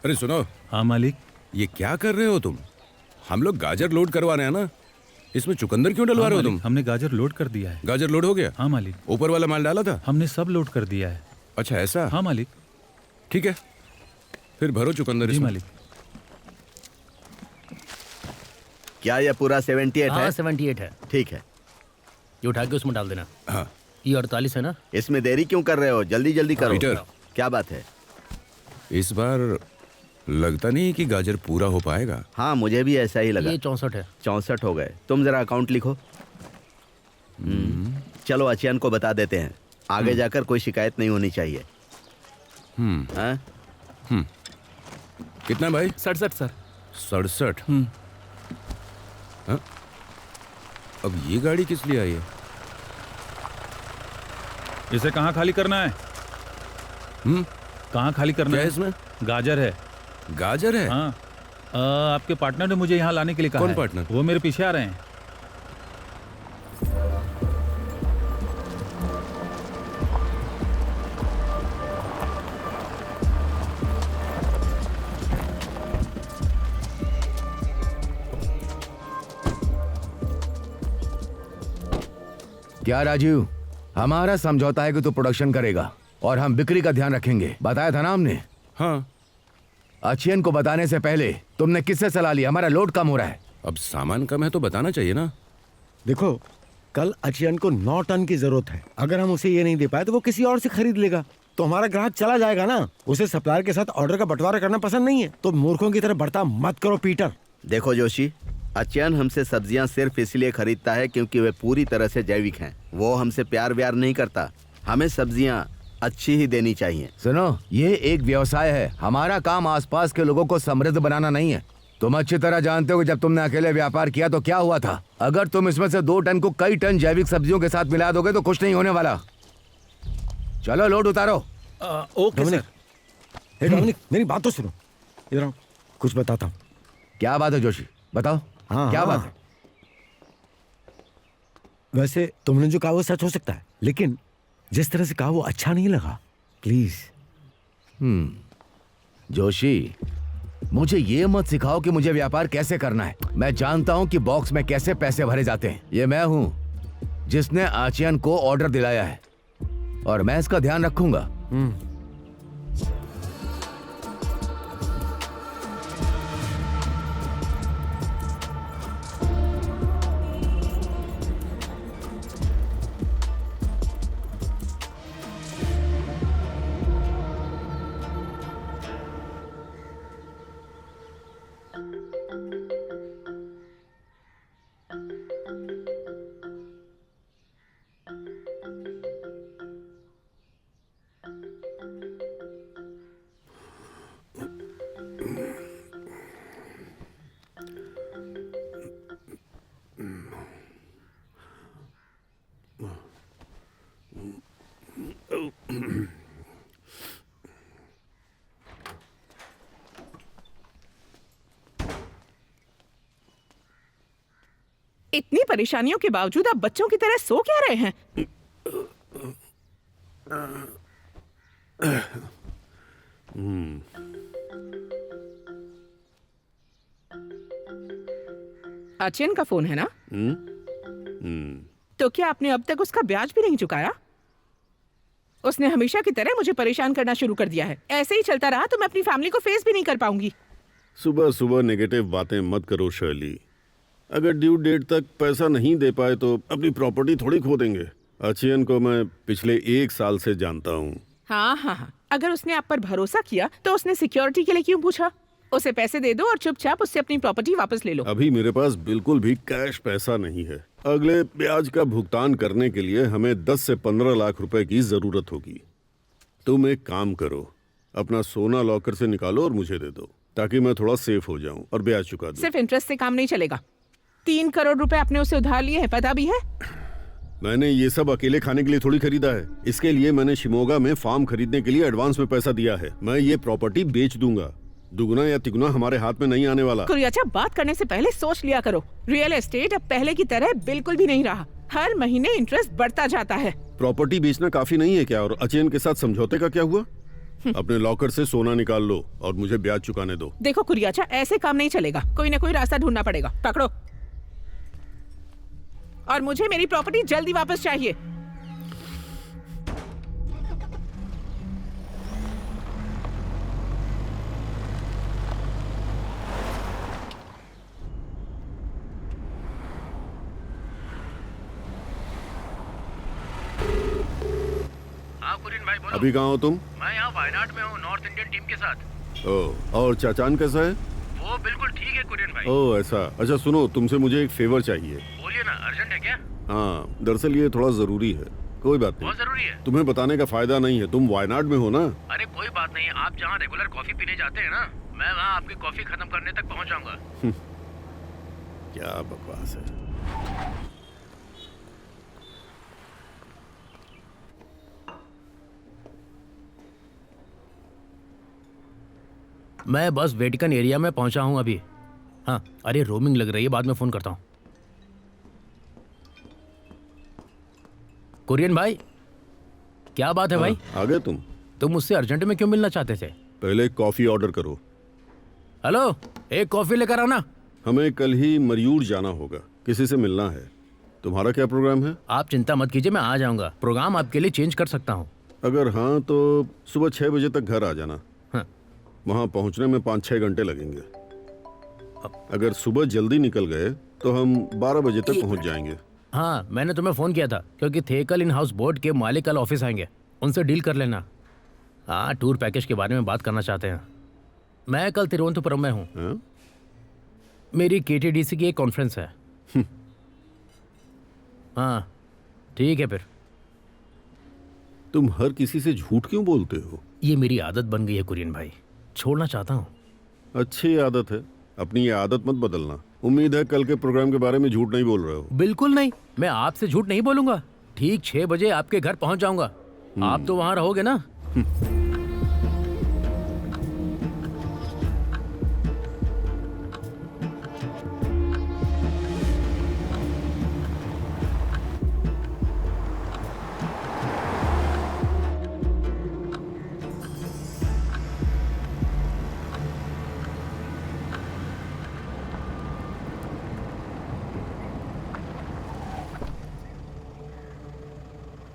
अरे सुनो। हाँ मालिक। ये क्या कर रहे हो तुम? हम लोग गाजर लोड करवा रहे हैं ना, इसमें चुकंदर क्यों डलवा रहे हो तुम? हमने गाजर लोड कर दिया है। गाजर लोड हो गया? हाँ मालिक। ऊपर वाला माल डाला था? हमने सब लोड कर दिया है। अच्छा ऐसा? हाँ मालिक। ठीक है, फिर भरो चुकंदर। जी मालिक। क्या ये पूरा 78 है? हाँ 78 है। ठीक है, ये उठा के उसमें डाल देना। हाँ। ये 48 है ना? इसमें देरी क्यों कर रहे हो? जल्दी जल्दी करो। पीटर, क्या बात है? इस बार लगता नहीं कि गाजर पूरा हो पाएगा। हाँ मुझे भी ऐसा ही लगा। ये 64 है। 64 हो गए। तुम जरा अकाउंट लिखो। चलो अचियन को बता देते हैं, आगे जाकर कोई शिकायत नहीं होनी चाहिए। हाँ? कितना भाई? 67 सर। 67? हाँ? अब ये गाड़ी किस लिए आई है? इसे कहाँ खाली करना है? कहाँ खाली करना क्या है? इसमें? गाजर है। गाजर है? हाँ। आपके पार्टनर ने मुझे यहाँ लाने के लिए कहा कौन है। पार्टनर? वो मेरे पीछे आ रहे हैं। क्या राजीव, हमारा समझौता है कि तू प्रोडक्शन करेगा और हम बिक्री का ध्यान रखेंगे, बताया था ना हमने। हाँ। अचियन को बताने से पहले तुमने किससे सलाह ली? हमारा लोड कम हो रहा है। अब सामान कम है तो बताना चाहिए ना। देखो, कल अचियन को 9 टन की जरूरत है। अगर हम उसे ये नहीं दे पाए तो वो किसी और से खरीद लेगा, तो हमारा ग्राहक चला जाएगा ना। उसे सप्लायर के साथ ऑर्डर का बंटवारा करना पसंद नहीं है, तो मूर्खों की तरह बर्ताव मत करो पीटर। देखो जोशी, अचियन हमसे सब्जियां सिर्फ इसलिए खरीदता है क्योंकि वे पूरी तरह से जैविक हैं। वो हमसे प्यार व्यार नहीं करता। हमें सब्जियां अच्छी ही देनी चाहिए। सुनो, ये एक व्यवसाय है। हमारा काम आसपास के लोगों को समृद्ध बनाना नहीं है। तुम अच्छी तरह जानते हो कि जब तुमने अकेले व्यापार किया तो क्या हुआ था। अगर तुम इसमें से 2 टन को कई टन जैविक सब्जियों के साथ मिला दोगे तो कुछ नहीं होने वाला। चलो लोड उतारो। Okay sir. डोमिनिक, मेरी बात तो सुनो। इधर आओ, कुछ बताता हूँ। क्या बात है जोशी, बताओ। हाँ, क्या हाँ। बात है? वैसे तुमने जो कहा वो सच हो सकता है, लेकिन जिस तरह से कहा वो अच्छा नहीं लगा। प्लीज। जोशी, मुझे ये मत सिखाओ कि मुझे व्यापार कैसे करना है। मैं जानता हूँ कि बॉक्स में कैसे पैसे भरे जाते हैं। ये मैं हूँ जिसने आचियन को ऑर्डर दिलाया है और मैं इसका ध्यान रखूंगा। इतनी परेशानियों के बावजूद आप बच्चों की तरह सो क्या रहे हैं? अचियन का फोन है ना? तो क्या आपने अब तक उसका ब्याज भी नहीं चुकाया? उसने हमेशा की तरह मुझे परेशान करना शुरू कर दिया है। ऐसे ही चलता रहा तो मैं अपनी फैमिली को फेस भी नहीं कर पाऊंगी। सुबह सुबह नेगेटिव बातें मत करो शर्ली। अगर ड्यू डेट तक पैसा नहीं दे पाए तो अपनी प्रॉपर्टी थोड़ी खो देंगे। अचियन को मैं पिछले 1 साल से जानता हूँ। हाँ हाँ हाँ, अगर उसने आप पर भरोसा किया तो उसने सिक्योरिटी के लिए क्यों पूछा? उसे पैसे दे दो और चुपचाप उससे अपनी प्रॉपर्टी वापस ले लो। अभी मेरे पास बिल्कुल भी कैश पैसा नहीं है। अगले ब्याज का भुगतान करने के लिए हमें 10 से 15 लाख रुपए की जरूरत होगी। तुम एक काम करो, अपना सोना लॉकर से निकालो और मुझे दे दो, ताकि मैं थोड़ा सेफ हो जाऊं और ब्याज चुका दूं। सिर्फ इंटरेस्ट से काम नहीं चलेगा। 3 करोड़ रुपए आपने उसे उधार लिए हैं, पता भी है? मैंने ये सब अकेले खाने के लिए थोड़ी खरीदा है। इसके लिए मैंने शिमोगा में फार्म खरीदने के लिए एडवांस में पैसा दिया है। मैं ये प्रॉपर्टी बेच दूंगा। दुगुना या तिगुना हमारे हाथ में नहीं आने वाला। कुरियाचा, बात करने से पहले सोच लिया करो। रियल एस्टेट अब पहले की तरह बिल्कुल भी नहीं रहा। हर महीने इंटरेस्ट बढ़ता जाता है। प्रॉपर्टी बेचना काफी नहीं है क्या? और अचियन के साथ समझौते का क्या हुआ? अपने लॉकर से सोना निकाल लो और मुझे ब्याज चुकाने दो। देखो कुरियाचा, ऐसे काम नहीं चलेगा, कोई ना कोई रास्ता ढूंढना पड़ेगा। पकड़ो। और मुझे मेरी प्रॉपर्टी जल्दी वापस चाहिए। हाँ कुरियन भाई बोलो। अभी कहाँ हो तुम? मैं यहाँ वायनाड में हूँ, नॉर्थ इंडियन टीम के साथ। ओ, और चाचान कैसा है? वो बिल्कुल ठीक है कुरियन भाई। ओ ऐसा। अच्छा सुनो, तुमसे मुझे एक फेवर चाहिए। बोलिए ना, अर्जेंट है क्या? हाँ, दरअसल ये थोड़ा जरूरी है। कोई बात नहीं, बहुत जरूरी है। तुम्हें बताने का फायदा नहीं है, तुम वायनाड में हो ना। अरे कोई बात नहीं, आप जहाँ रेगुलर कॉफी पीने जाते हैं ना, मैं वहाँ आपकी कॉफी खत्म करने तक पहुँच जाऊंगा। क्या बकवास है। मैं बस वेटिकन एरिया में पहुंचा हूं अभी। हाँ, अरे रोमिंग लग रही है, बाद में फोन करता हूं। कुरियन भाई, क्या बात है भाई? आ गए तुम मुझसे अर्जेंट में क्यों मिलना चाहते थे? पहले कॉफी ऑर्डर करो। हेलो, एक कॉफी लेकर आओ ना। हमें कल ही मरयूर जाना होगा, किसी से मिलना है। तुम्हारा क्या प्रोग्राम है? आप चिंता मत कीजिए, मैं आ जाऊंगा। प्रोग्राम आपके लिए चेंज कर सकता हूँ। अगर हाँ तो सुबह 6 बजे तक घर आ जाना। हाँ। वहां पहुंचने में 5-6 घंटे लगेंगे। अगर सुबह जल्दी निकल गए तो हम 12 बजे तक पहुंच जाएंगे। हाँ, मैंने तुम्हें फोन किया था क्योंकि थेकल इन हाउस बोर्ड के मालिक कल ऑफिस आएंगे, उनसे डील कर लेना। हाँ, टूर पैकेज के बारे में बात करना चाहते हैं। मैं कल तिरुवनंतपुरम में हूँ। हाँ? मेरी KTDC की एक कॉन्फ्रेंस है। हाँ ठीक है फिर। तुम हर किसी से झूठ क्यों बोलते हो? ये मेरी आदत बन गई है कुरियन भाई, छोड़ना चाहता हूँ। अच्छी आदत है, अपनी ये आदत मत बदलना। उम्मीद है कल के प्रोग्राम के बारे में झूठ नहीं बोल रहे हो। बिल्कुल नहीं, मैं आपसे झूठ नहीं बोलूंगा। ठीक 6 बजे आपके घर पहुंच जाऊंगा। आप तो वहां रहोगे ना?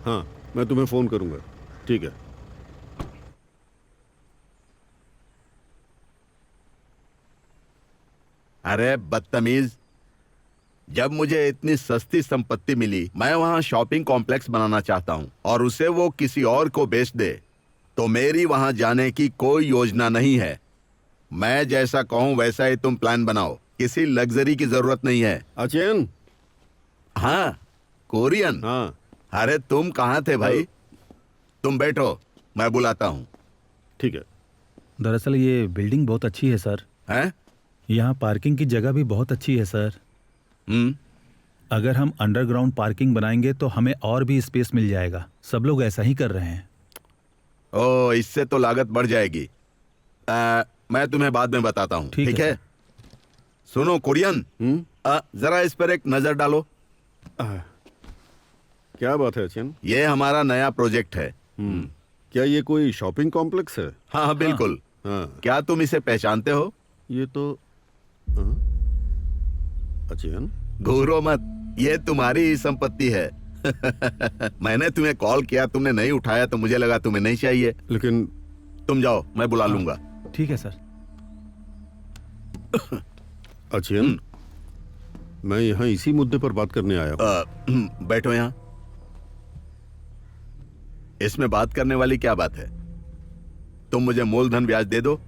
हाँ, मैं तुम्हें फोन करूंगा। ठीक है। अरे बदतमीज, जब मुझे इतनी सस्ती संपत्ति मिली, मैं वहां शॉपिंग कॉम्प्लेक्स बनाना चाहता हूं और उसे वो किसी और को बेच दे, तो मेरी वहां जाने की कोई योजना नहीं है। मैं जैसा कहूं वैसा ही तुम प्लान बनाओ, किसी लग्जरी की जरूरत नहीं है। अचयन। हाँ कोरियन। हाँ। अरे तुम कहाँ थे भाई? तुम बैठो, मैं बुलाता हूँ। ठीक है। दरअसल ये बिल्डिंग बहुत अच्छी है सर। हैं? यहाँ पार्किंग की जगह भी बहुत अच्छी है सर। अगर हम अंडरग्राउंड पार्किंग बनाएंगे तो हमें और भी स्पेस मिल जाएगा। सब लोग ऐसा ही कर रहे हैं। ओ, इससे तो लागत बढ़ जाएगी। मैं तुम्हें बाद में बताता हूँ। ठीक है? सुनो कुरियन, जरा इस पर एक नजर डालो। क्या बात है अचयन? ये हमारा नया प्रोजेक्ट है। क्या ये कोई शॉपिंग कॉम्प्लेक्स है? हाँ बिल्कुल। हाँ। क्या तुम इसे पहचानते हो? ये तो अचयन। घूरो मत, ये तुम्हारी ही संपत्ति है। मैंने तुम्हें कॉल किया, तुमने नहीं उठाया तो मुझे लगा तुम्हें नहीं चाहिए। लेकिन तुम जाओ, मैं बुला लूंगा। ठीक है सर। अचयन, मैं यहाँ इसी मुद्दे पर बात करने आया हूँ। बैठो यहाँ। इसमें बात करने वाली क्या बात है? तुम मुझे मूलधन ब्याज दे दो,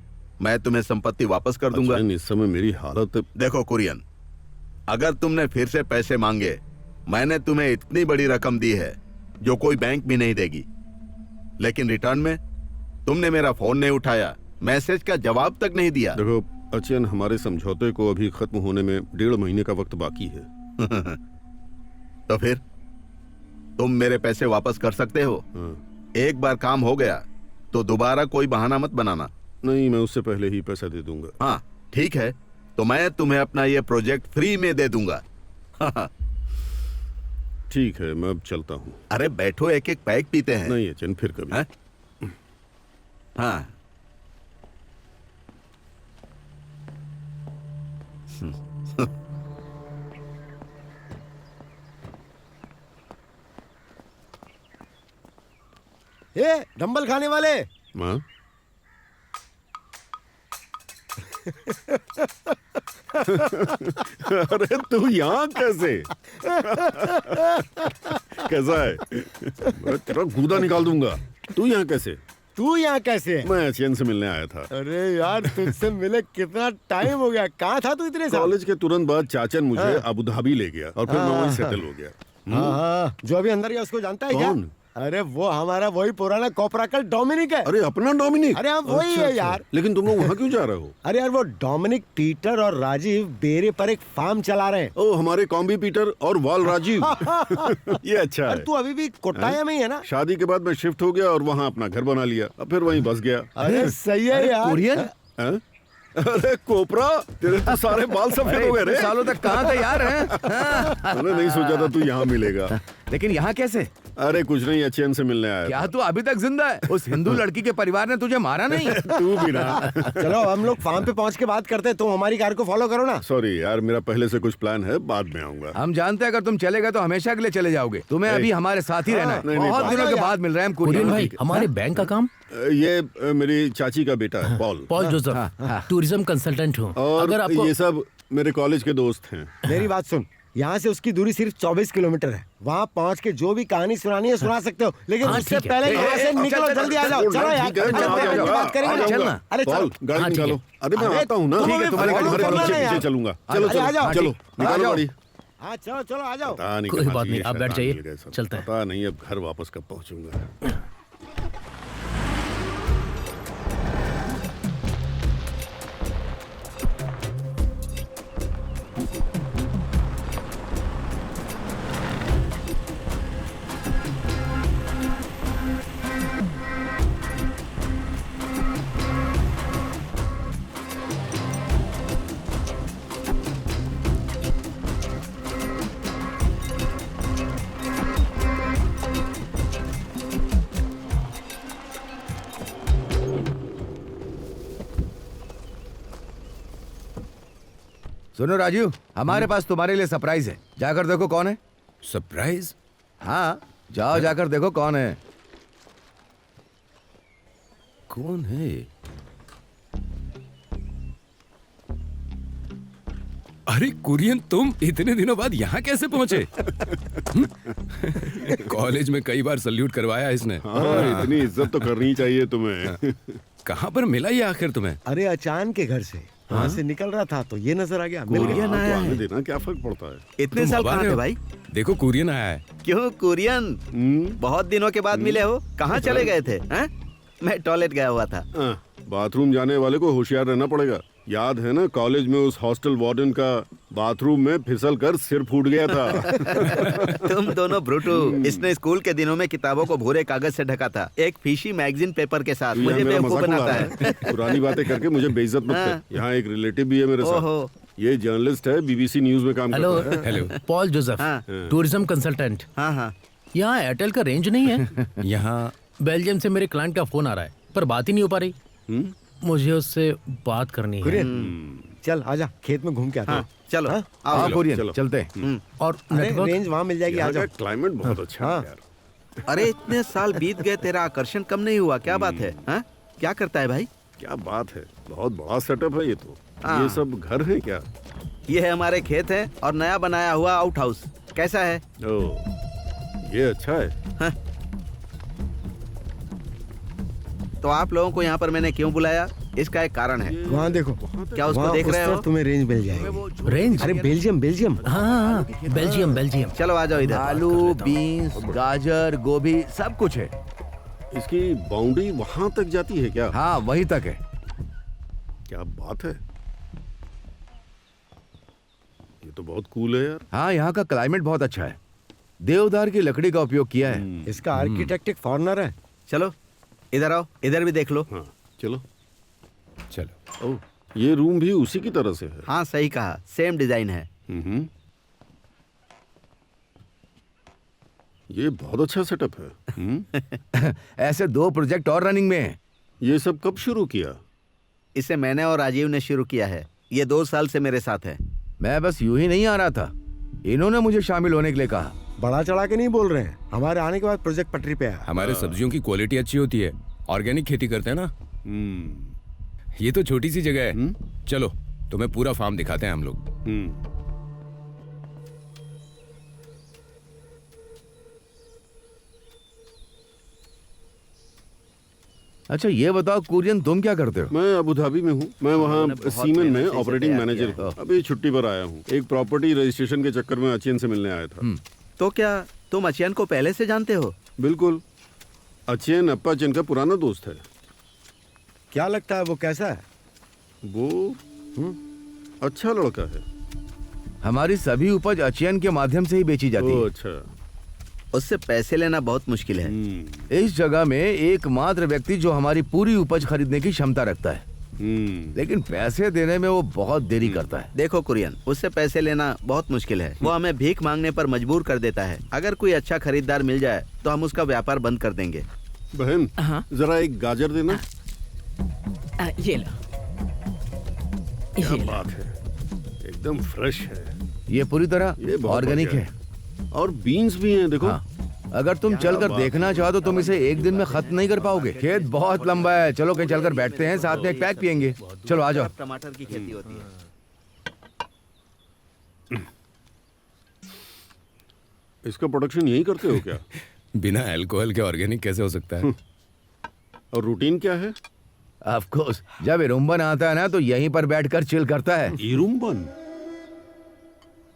मैं तुम्हें संपत्ति वापस कर दूंगा। इस समय मेरी हालत। देखो कुरियन, अगर तुमने फिर से पैसे मांगे, मैंने तुम्हें इतनी बड़ी रकम दी है जो कोई बैंक भी नहीं देगी, लेकिन रिटर्न में तुमने मेरा फोन नहीं उठाया, मैसेज का जवाब तक नहीं दिया। देखो अचयन, हमारे समझौते को अभी खत्म होने में 1.5 महीने का वक्त बाकी है। तो फिर तुम मेरे पैसे वापस कर सकते हो। एक बार काम हो गया तो दोबारा कोई बहाना मत बनाना। नहीं, मैं उससे पहले ही पैसा दे दूंगा। हाँ ठीक है, तो मैं तुम्हें अपना ये प्रोजेक्ट फ्री में दे दूंगा। ठीक है, मैं अब चलता हूँ। अरे बैठो, एक एक पैक पीते हैं। नहीं अचयन, फिर कभी। हाँ। ए डंबल खाने वाले, हाँ? अरे तू यहाँ कैसे? कैसा है? मैं तेरा गुदा निकाल दूंगा। तू यहाँ कैसे? तू यहाँ कैसे? मैं एशियन से मिलने आया था। अरे यार तुझसे मिले कितना टाइम हो गया, कहाँ था तू इतने साल? कॉलेज के तुरंत बाद चाचन मुझे अबू धाबी ले गया और फिर मैं वहीं सेटल हो गया। हाँ, जो अभी अंदर गया उसको जानता है क्या? कौन? अरे वो हमारा वही पुराना कोपराकल डोमिनिक है। अरे अपना डोमिनिक? अरे हम वही है यार। लेकिन तुम लोग वहाँ क्यों जा रहे हो? अरे यार वो डोमिनिक, पीटर और राजीव बेरे पर एक फार्म चला रहे हैं। ओ, हमारे कॉम्बी पीटर और वाल राजीव। ये अच्छा है। अरे तू अभी भी कोटाया में ही है ना? शादी के बाद मैं शिफ्ट हो गया और वहाँ अपना घर बना लिया, अब फिर वहीं बस गया। अरे सही है यार। कोरियन? हैं? अरे कोपरा, तेरे तो सारे बाल सफेद हो गए रे। सालों तक कहाँ थे यार? हैं? मैंने नहीं सोचा था तू यहाँ मिलेगा। लेकिन यहाँ कैसे? अरे कुछ नहीं, एचएन से मिलने आया क्या तू अभी तक जिंदा है? उस हिंदू लड़की के परिवार ने तुझे मारा नहीं? था। तू भी ना। चलो हम लोग फार्म पे पहुंच के बात करते हैं, तुम हमारी कार को फॉलो करो ना। सॉरी यार, मेरा पहले से कुछ प्लान है, बाद में आऊंगा। हम जानते हैं अगर तुम चले गए तो हमेशा के लिए चले जाओगे। तुम्हें अभी हमारे साथ ही रहना है। नहीं, बहुत नहीं, दिनों के यार। बाद मिल रहे हैं हम कुरियन कुरियन भाई, हमारे बैंक का काम। ये मेरी चाची का बेटा है, Paul. Paul Joseph, tourism consultant हूँ। और अगर आपको ये सब मेरे कॉलेज के दोस्त हैं। मेरी बात सुन, यहाँ से उसकी दूरी सिर्फ 24 किलोमीटर है। वहाँ पहुँच के जो भी कहानी सुनानी है सुना सकते हो, लेकिन हाँ, उससे ठीक है। पहले यहाँ से निकलो, जल्दी आ जाओ। चलो यार, ठीक है, मैं आ अरे, जाऊंगा, बात करेंगे आ ना। जाऊंगा। अरे चलो, पॉल, गाड़ी हाँ, ठीक निकालो। है। अरे मैं अरे, आता हूँ ना। तुम अभी तुम्हारे follow घर करना पीछे है यार। चलूंगा। अरे, चलो आ जाओ। चलो, निकालो जाओ। गाड़ी। हाँ चलो चलो आ जाओ। पता नहीं कोई कहाँ बात से नहीं, ये आप बैठ शैतान जाइए, मिल गए सब। चलते हैं। पता नहीं अब घर वापस कब पहुंचूंगा। सुनो राजीव, हमारे पास तुम्हारे लिए सरप्राइज है। जाकर देखो कौन है। सरप्राइज? हाँ जाओ, जाकर देखो कौन है। कौन है? अरे कुरियन, तुम इतने दिनों बाद यहाँ कैसे पहुंचे? कॉलेज में कई बार सल्यूट करवाया इसने। हाँ, इतनी इज्जत तो करनी चाहिए तुम्हें। कहाँ पर मिला ये आखिर तुम्हें? अरे अचान के घर से वहाँ से निकल रहा था तो ये नजर आ गया। मिल गया। हाँ, तो आने देना, क्या फर्क पड़ता है। इतने तुम साल हवा कहाँ रहे थे हो? भाई? देखो कुरियन आया है। क्यों कुरियन? बहुत दिनों के बाद मिले हो, कहाँ चले गए थे? हैं? मैं टॉयलेट गया हुआ था। बाथरूम जाने वाले को होशियार रहना पड़ेगा। याद है ना, कॉलेज में उस हॉस्टल वार्डन का बाथरूम में फिसल कर सिर फूट गया था। तुम दोनों ब्रूटू। इसने स्कूल के दिनों में किताबों को भूरे कागज से ढका था, एक फीशी मैगजीन पेपर के साथ। यहाँ मुझे मेरा बेवकूफ मजाक उड़ा बनाता रहा है। पुरानी बातें करके मुझे बेइज्जत मत कर। यहाँ एक रिलेटिव भी है मेरे ओहो। साथ। ये जर्नलिस्ट है, बीबीसी न्यूज में काम हेलो। करता है। हेलो। पॉल जोसेफ, हाँ। Tourism consultant. हाँ हाँ। यहाँ एयरटेल का रेंज नहीं है। यहाँ बेल्जियम से मेरे क्लाइंट का फोन आ रहा है, पर बात ही नहीं हो पा रही। मुझे उससे बात करनी है। कुरियन, चल आजा, खेत में घूम के आते हैं। चलो हाँ? आओ। हाँ कुरियन, चलो। चलते हैं। और अरे नेटवर्क रेंज वहाँ मिल जाएगी, आ यहाँ जाओ। का क्लाइमेट बहुत अच्छा है हाँ। यार। अरे इतने साल बीत गए, तेरा आकर्षण कम नहीं हुआ? क्या बात है? हाँ? क्या करता है भाई? क्या बात है, बहुत बड़ा सेटअप है ये तो। हाँ। ये सब घर है क्या? ये है हमारे खेत है और नया बनाया हुआ आउट हाउस। कैसा है? ओ, ये अच्छा है। तो आप लोगों को यहाँ पर मैंने क्यों बुलाया, इसका एक कारण है। वहाँ देखो, क्या उसको वहाँ देख उस रहे तरफ हो? तुम्हें रेंज मिल जाएगी। रेंज। अरे बेल्जियम, बेल्जियम। हाँ, बेल्जियम बेल्जियम। चलो आ जाओ इधर। आलू, बीन्स, गाजर, गोभी सब कुछ है। इसकी बाउंड्री वहां तक जाती है क्या? हाँ वहीं तक है। क्या बात है, ये तो बहुत कूल है यार। हाँ यहाँ का क्लाइमेट बहुत अच्छा है। देवदार की लकड़ी का उपयोग किया है। इसका आर्किटेक्ट एक फॉरेनर है। चलो इधर आओ, इधर भी देख लो। हाँ चलो। चलो। ओह, ये रूम भी उसी की तरह से है। हाँ सही कहा, सेम डिजाइन है। ये बहुत अच्छा सेटअप है। ऐसे 2 प्रोजेक्ट और रनिंग में हैं। ये सब कब शुरू किया? इसे मैंने और राजीव ने शुरू किया है। ये 2 साल से मेरे साथ है। मैं बस यूं ही नहीं आ रहा था, इन्होंने मुझे शामिल होने के लिए कहा। बड़ा चढ़ा के नहीं बोल रहे हैं, हमारे आने के बाद प्रोजेक्ट पटरी पे आया। हमारे सब्जियों की क्वालिटी अच्छी होती है, ऑर्गेनिक खेती करते हैं ना। ये तो छोटी सी जगह है। चलो तुम्हें पूरा फार्म दिखाते हैं हम लोग। अच्छा ये बताओ कुरियन, तुम क्या करते हो? मैं अबू धाबी में हूँ। मैं वहाँ सीमेन में ऑपरेटिंग मैनेजर हूँ। अभी छुट्टी पर आया हूँ। एक प्रॉपर्टी रजिस्ट्रेशन के चक्कर में अचियन से मिलने आया था। तो क्या तुम अचियन को पहले से जानते हो? बिल्कुल, अचियन अप्पा चैन का पुराना दोस्त है। क्या लगता है वो कैसा है? वो अच्छा लड़का है। हमारी सभी उपज अचियन के माध्यम से ही बेची जाती है। अच्छा, उससे पैसे लेना बहुत मुश्किल है। इस जगह में एकमात्र व्यक्ति जो हमारी पूरी उपज खरीदने की क्षमता रखता है, लेकिन पैसे देने में वो बहुत देरी करता है। देखो कुरियन, उससे पैसे लेना बहुत मुश्किल है। वो हमें भीख मांगने पर मजबूर कर देता है। अगर कोई अच्छा खरीदार मिल जाए तो हम उसका व्यापार बंद कर देंगे। बहन जरा एक गाजर देना। ये लो। क्या बात है, एकदम फ्रेश है। ये पूरी तरह ये बहुत ऑर्गेनिक बढ़िया है। और बीन्स भी हैं, देखो। हाँ। अगर तुम चलकर देखना चाहो तो तुम इसे एक दिन में खत्म नहीं कर पाओगे। खेत बहुत लंबा है। चलो कहीं चलकर बैठते हैं, साथ में एक पैक पियेंगे। चलो आ जाओ। टमाटर की खेती होती है। इसका प्रोडक्शन यही करते हो क्या? बिना अल्कोहल के ऑर्गेनिक कैसे हो सकता है? और रूटीन क्या है? ऑफ कोर्स, जब इरुम्बन आता है ना तो यहीं पर बैठकर चिल करता है। इरुम्बन?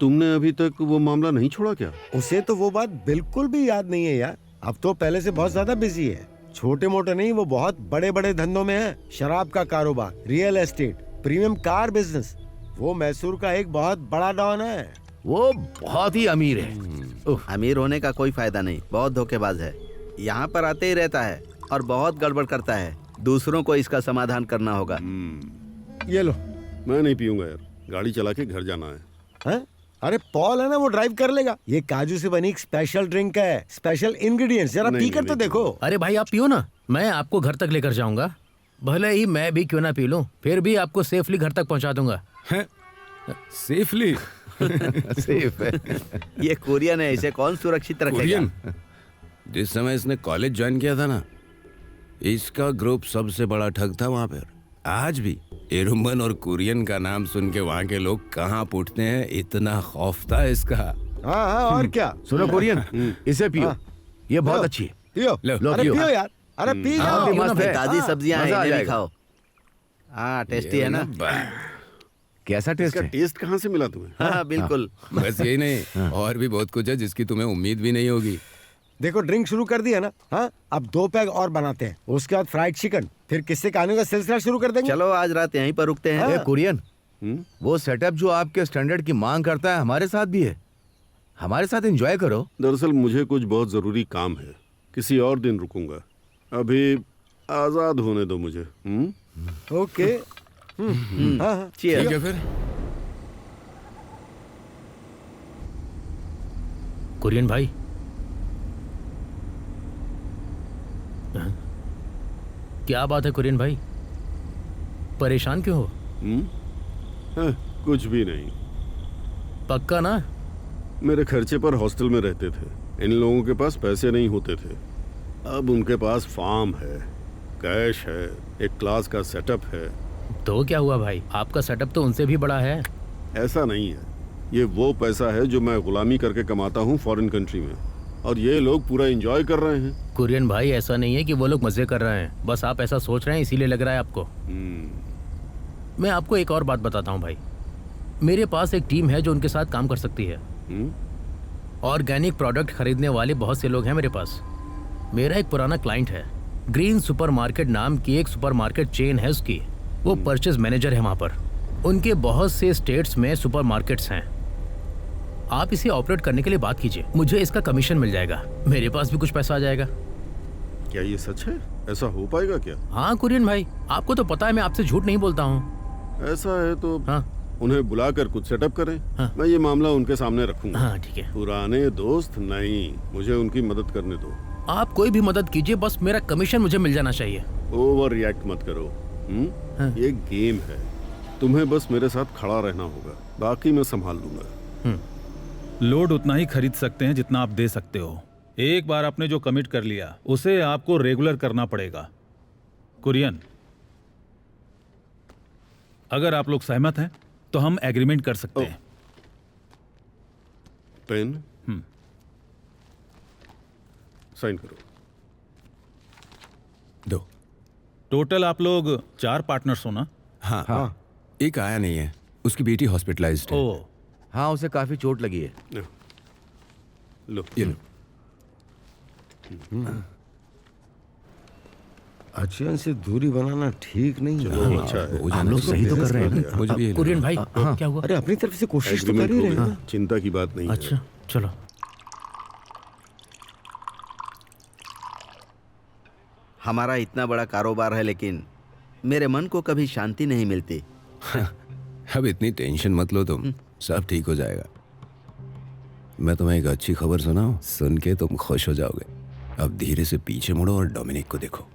तुमने अभी तक वो मामला नहीं छोड़ा क्या? उसे तो वो बात बिल्कुल भी याद नहीं है यार। अब तो पहले से बहुत ज्यादा बिजी है। छोटे मोटे नहीं, वो बहुत बड़े बड़े धंधों में है। शराब का कारोबार, real estate, premium car business. वो मैसूर का एक बहुत बड़ा डॉन है। वो बहुत ही अमीर है। अमीर होने का कोई फायदा नहीं, बहुत धोखेबाज है। यहाँ पर आते ही रहता है और बहुत गड़बड़ करता है। दूसरों को इसका समाधान करना होगा। ये लो। मैं नहीं पीऊंगा यार, गाड़ी चला के घर जाना है। अरे पॉल है ना, वो ड्राइव कर लेगा। ये काजू से बनी एक स्पेशल ड्रिंक है, स्पेशल इंग्रेडिएंट्स। जरा पी कर तो देखो। अरे भाई आप पियो ना, मैं आपको घर तक लेकर जाऊंगा। भले ही मैं भी क्यों ना पी लूं, फिर भी आपको सेफली घर तक पहुंचा दूंगा। सेफली? सेफ है। ये कोरियन है, इसे कौन सुरक्षित रखेगा? कोरियन? जिस समय इसने कॉलेज ज्वाइन किया था ना, इसका ग्रुप सबसे बड़ा ठग था वहां पर। आज भी इरुम्बन और कुरियन का नाम सुन के वहाँ के लोग कहाँ उठते हैं, इतना खौफ था इसका। हाँ और क्या। सुनो कुरियन, इसे पियो। ये बहुत अच्छी है। पियो। लो, अरे पियो यार। अरे पी जाओ। मस्त है। ताजी सब्जियां मजा आ हैं, इन्हें भी जाएगा। खाओ। हाँ टेस्टी है ना? कैसा टेस्ट इसका है? टेस्ट कहाँ से मिला तुम्हें? हाँ बिल्कुल। बस यही नहीं, और भी बहुत कुछ है जिसकी तुम्हें उम्मीद भी नहीं होगी। देखो ड्रिंक शुरू कर दिया ना। हाँ अब 2 पैक और बनाते हैं, उसके बाद फ्राइड चिकन, फिर किस्से कहानियों का सिलसिला शुरू कर देंगे। चलो आज रात यहीं पर रुकते हैं। ए कुरियन, वो सेटअप जो आपके स्टैंडर्ड की मांग करता है हमारे साथ भी है। हमारे साथ एंजॉय करो। दरअसल मुझे कुछ बहुत जरूरी काम है, किसी और दिन रुकूंगा। अभी आजाद होने दो मुझे। ओके। हाँ Cheers। ठीक है फिर। कुरियन भाई, क्या बात है कुरियन भाई, परेशान क्यों हो? कुछ भी नहीं। पक्का ना? मेरे खर्चे पर हॉस्टल में रहते थे। इन लोगों के पास पैसे नहीं होते थे। अब उनके पास फार्म है, कैश है, एक क्लास का सेटअप है। तो क्या हुआ भाई, आपका सेटअप तो उनसे भी बड़ा है। ऐसा नहीं है, ये वो पैसा है जो मैं गुलामी करके कमाता हूँ फॉरेन कंट्री में, और ये लोग पूरा एंजॉय कर रहे हैं। कुरियन भाई ऐसा नहीं है कि वो लोग मजे कर रहे हैं, बस आप ऐसा सोच रहे हैं इसीलिए लग रहा है आपको। मैं आपको एक और बात बताता हूँ भाई, मेरे पास एक टीम है जो उनके साथ काम कर सकती है। ऑर्गेनिक प्रोडक्ट खरीदने वाले बहुत से लोग हैं मेरे पास। मेरा एक पुराना क्लाइंट है, ग्रीन सुपरमार्केट नाम की एक सुपरमार्केट चेन है उसकी। वो परचेज मैनेजर है वहाँ पर। उनके बहुत से स्टेट्स में सुपरमार्केट्स हैं। आप इसे ऑपरेट करने के लिए बात कीजिए, मुझे इसका कमीशन मिल जाएगा, मेरे पास भी कुछ पैसा आ जाएगा। क्या ये सच है? ऐसा हो पाएगा क्या? हाँ कुरियन भाई, आपको तो पता है मैं आपसे झूठ नहीं बोलता हूँ। ऐसा है तो हाँ उन्हें बुलाकर कुछ सेटअप करें। हाँ। मैं ये मामला उनके सामने रखूंगा। हाँ ठीक है। पुराने दोस्त नहीं, मुझे उनकी मदद करने दो। आप कोई भी मदद कीजिए, बस मेरा कमीशन मुझे मिल जाना चाहिए। ओवर रिएक्ट मत करो। ये गेम है, तुम्हें बस मेरे साथ खड़ा रहना होगा, बाकी मैं संभाल लूंगा। लोड उतना ही खरीद सकते हैं जितना आप दे सकते हो। एक बार आपने जो कमिट कर लिया उसे आपको रेगुलर करना पड़ेगा। कुरियन, अगर आप लोग सहमत हैं तो हम एग्रीमेंट कर सकते हैं। पेन साइन करो। दो। टोटल आप लोग 4 पार्टनर्स हो ना? हाँ। एक आया नहीं है, उसकी बेटी हॉस्पिटलाइज्ड है। ओ, हाँ, उसे काफी चोट लगी है। लो ये लो। अचियन से दूरी बनाना ठीक नहीं है। चलो, अच्छा है। हो हम जाना लोग तो सही तो business कर रहे हैं लिया। मुझे भी ये लगा। कुरियन भाई क्या हुआ? अरे अपनी तरफ से कोशिश तो कर एग्रीमेंट ही हो रहे गया, हैं ना। चिंता की बात नहीं है। अच्छा चलो। हमारा इतना बड़ा कारोबार है, लेकिन मेरे मन को कभी शांति नहीं मिलती। अब इतनी टेंशन मत लो तुम, सब ठीक हो जाएगा। मैं तुम्हें एक अच्छी खबर सुनाऊं, सुन के तुम खुश हो जाओगे। अब धीरे से पीछे मुड़ो और डोमिनिक को देखो।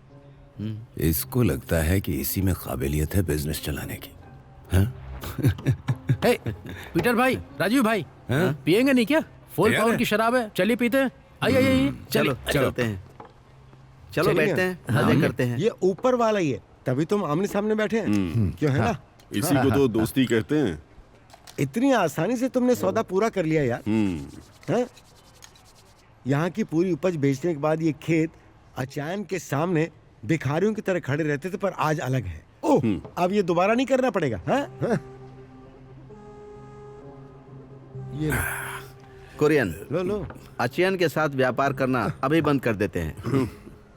इसको लगता है कि इसी में काबिलियत है बिजनेस चलाने की। हाँ? हे, पीटर भाई, राजीव भाई, पिएंगे नहीं क्या? फुल तैयार पावर है? की शराब है, चलिए पीते हैं। आइए चलो चलो। चलते हैं। चलो चलिए। बैठते हैं, मजे करते हैं। ये ऊपर वाला ही है, तभी तुम आमने सामने बैठे हैं। क्यों है ना? इसी को तो दोस्ती कहते हैं। इतनी आसानी से तुमने सौदा पूरा कर लिया यार। हैं? यहाँ की पूरी उपज बेचने के बाद ये खेत अचायन के सामने भिखारियों की तरह खड़े रहते थे, पर आज अलग है। ओह, अब ये दोबारा नहीं करना पड़ेगा। हैं? ये कोरियन, लो लो। अचियन के साथ व्यापार करना अभी बंद कर देते हैं।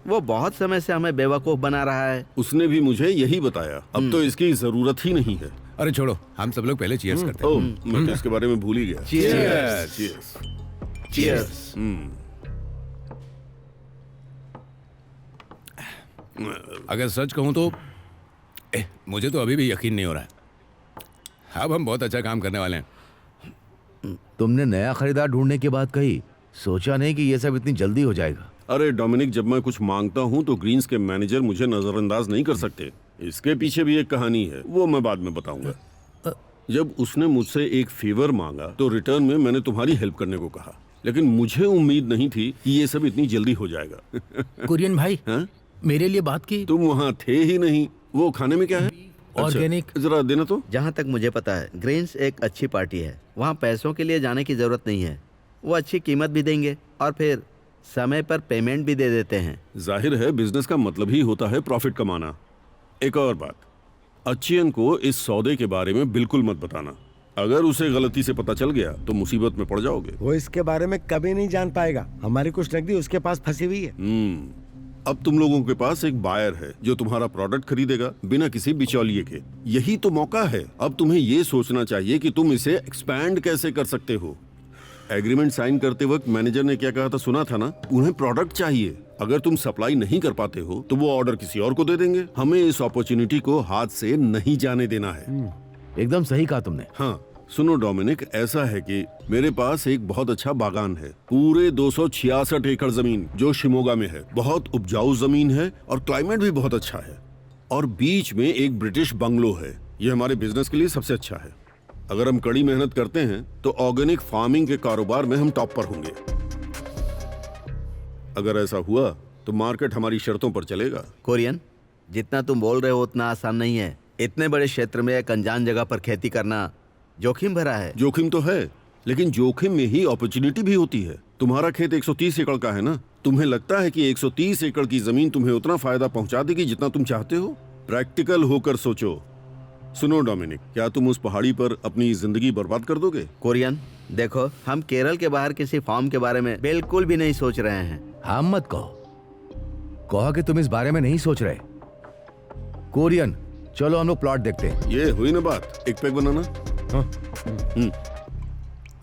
वो बहुत समय से हमें बेवकूफ बना रहा है। उसने भी मुझे यही बताया। अब तो इसकी जरूरत ही नहीं है। अरे छोड़ो, हम सब लोग पहले चीयर्स करते हैं। ओह, मैं तो इसके बारे में भूल ही गया। Cheers. Cheers. चीयर्स। अगर सच कहूं तो मुझे तो अभी भी यकीन नहीं हो रहा है। अब हम बहुत अच्छा काम करने वाले हैं। तुमने नया खरीदार ढूंढने की बात कही, सोचा नहीं कि ये सब इतनी जल्दी हो जाएगा। अरे डोमिनिक, जब मैं कुछ मांगता हूँ तो ग्रीन्स के मैनेजर मुझे नजरअंदाज नहीं कर सकते। इसके पीछे भी एक कहानी है, वो मैं बाद में बताऊंगा। जब उसने मुझसे एक फेवर मांगा तो रिटर्न में मैंने तुम्हारी हेल्प करने को कहा, लेकिन मुझे उम्मीद नहीं थी कि ये सब इतनी जल्दी हो जाएगा। कुरियन भाई, हाँ? मेरे लिए बात की। तुम वहाँ थे ही नहीं। वो खाने में क्या है? ऑर्गेनिक। अच्छा, जरा देना तो। जहाँ तक मुझे पता है, ग्रीन्स एक अच्छी पार्टी है। वहाँ पैसों के लिए जाने की जरूरत नहीं है। वो अच्छी कीमत भी देंगे और फिर समय पर पेमेंट भी दे देते हैं। जाहिर है, बिजनेस का मतलब ही होता है प्रॉफिट कमाना। एक और बात, अचियन को इस सौदे के बारे में बिल्कुल मत बताना। अगर उसे गलती से पता चल गया तो मुसीबत में पड़ जाओगे। वो इसके बारे में कभी नहीं जान पाएगा। हमारी कुछ नकदी उसके पास फंसी हुई है। अब तुम लोगों के पास एक बायर है जो तुम्हारा प्रोडक्ट खरीदेगा बिना किसी बिचौलिए के। यही तो मौका है। अब तुम्हें ये सोचना चाहिए कि तुम इसे एक्सपैंड कैसे कर सकते हो। एग्रीमेंट साइन करते वक्त मैनेजर ने क्या कहा था, सुना था ना? उन्हें प्रोडक्ट चाहिए। अगर तुम सप्लाई नहीं कर पाते हो तो वो ऑर्डर किसी और को दे देंगे। हमें इस अपॉर्चुनिटी को हाथ से नहीं जाने देना है। एकदम सही कहा तुमने। हाँ सुनो डोमिनिक, ऐसा है कि मेरे पास एक बहुत अच्छा बागान है, पूरे 266 एकड़ जमीन जो शिमोगा में है। बहुत उपजाऊ जमीन है और क्लाइमेट भी बहुत अच्छा है। और बीच में एक ब्रिटिश बंगलो है। ये हमारे बिजनेस के लिए सबसे अच्छा है। अगर हम कड़ी मेहनत करते हैं तो ऑर्गेनिक फार्मिंग के कारोबार में हम टॉप पर होंगे। अगर ऐसा हुआ तो मार्केट हमारी शर्तों पर चलेगा। कोरियन, जितना तुम बोल रहे हो उतना आसान नहीं है। इतने बड़े क्षेत्र में एक अनजान जगह पर खेती करना जोखिम भरा है। जोखिम तो है, लेकिन जोखिम में ही अपॉर्चुनिटी भी होती है। तुम्हारा खेत 130 एकड़ का है ना? तुम्हें लगता है कि 130 एकड़ की जमीन तुम्हें उतना फायदा पहुंचा देगी जितना तुम चाहते हो? प्रैक्टिकल होकर सोचो। सुनो डोमिनिक, क्या तुम उस पहाड़ी पर अपनी जिंदगी बर्बाद कर दोगे? कोरियन, देखो, हम केरल के बाहर किसी फार्म के बारे में बिल्कुल भी नहीं सोच रहे हैं। हम मत कहो कि तुम इस बारे में नहीं सोच रहे। कोरियन, चलो हम लोग प्लॉट देखते हैं। ये हुई ना बात, एक पैक बनाना।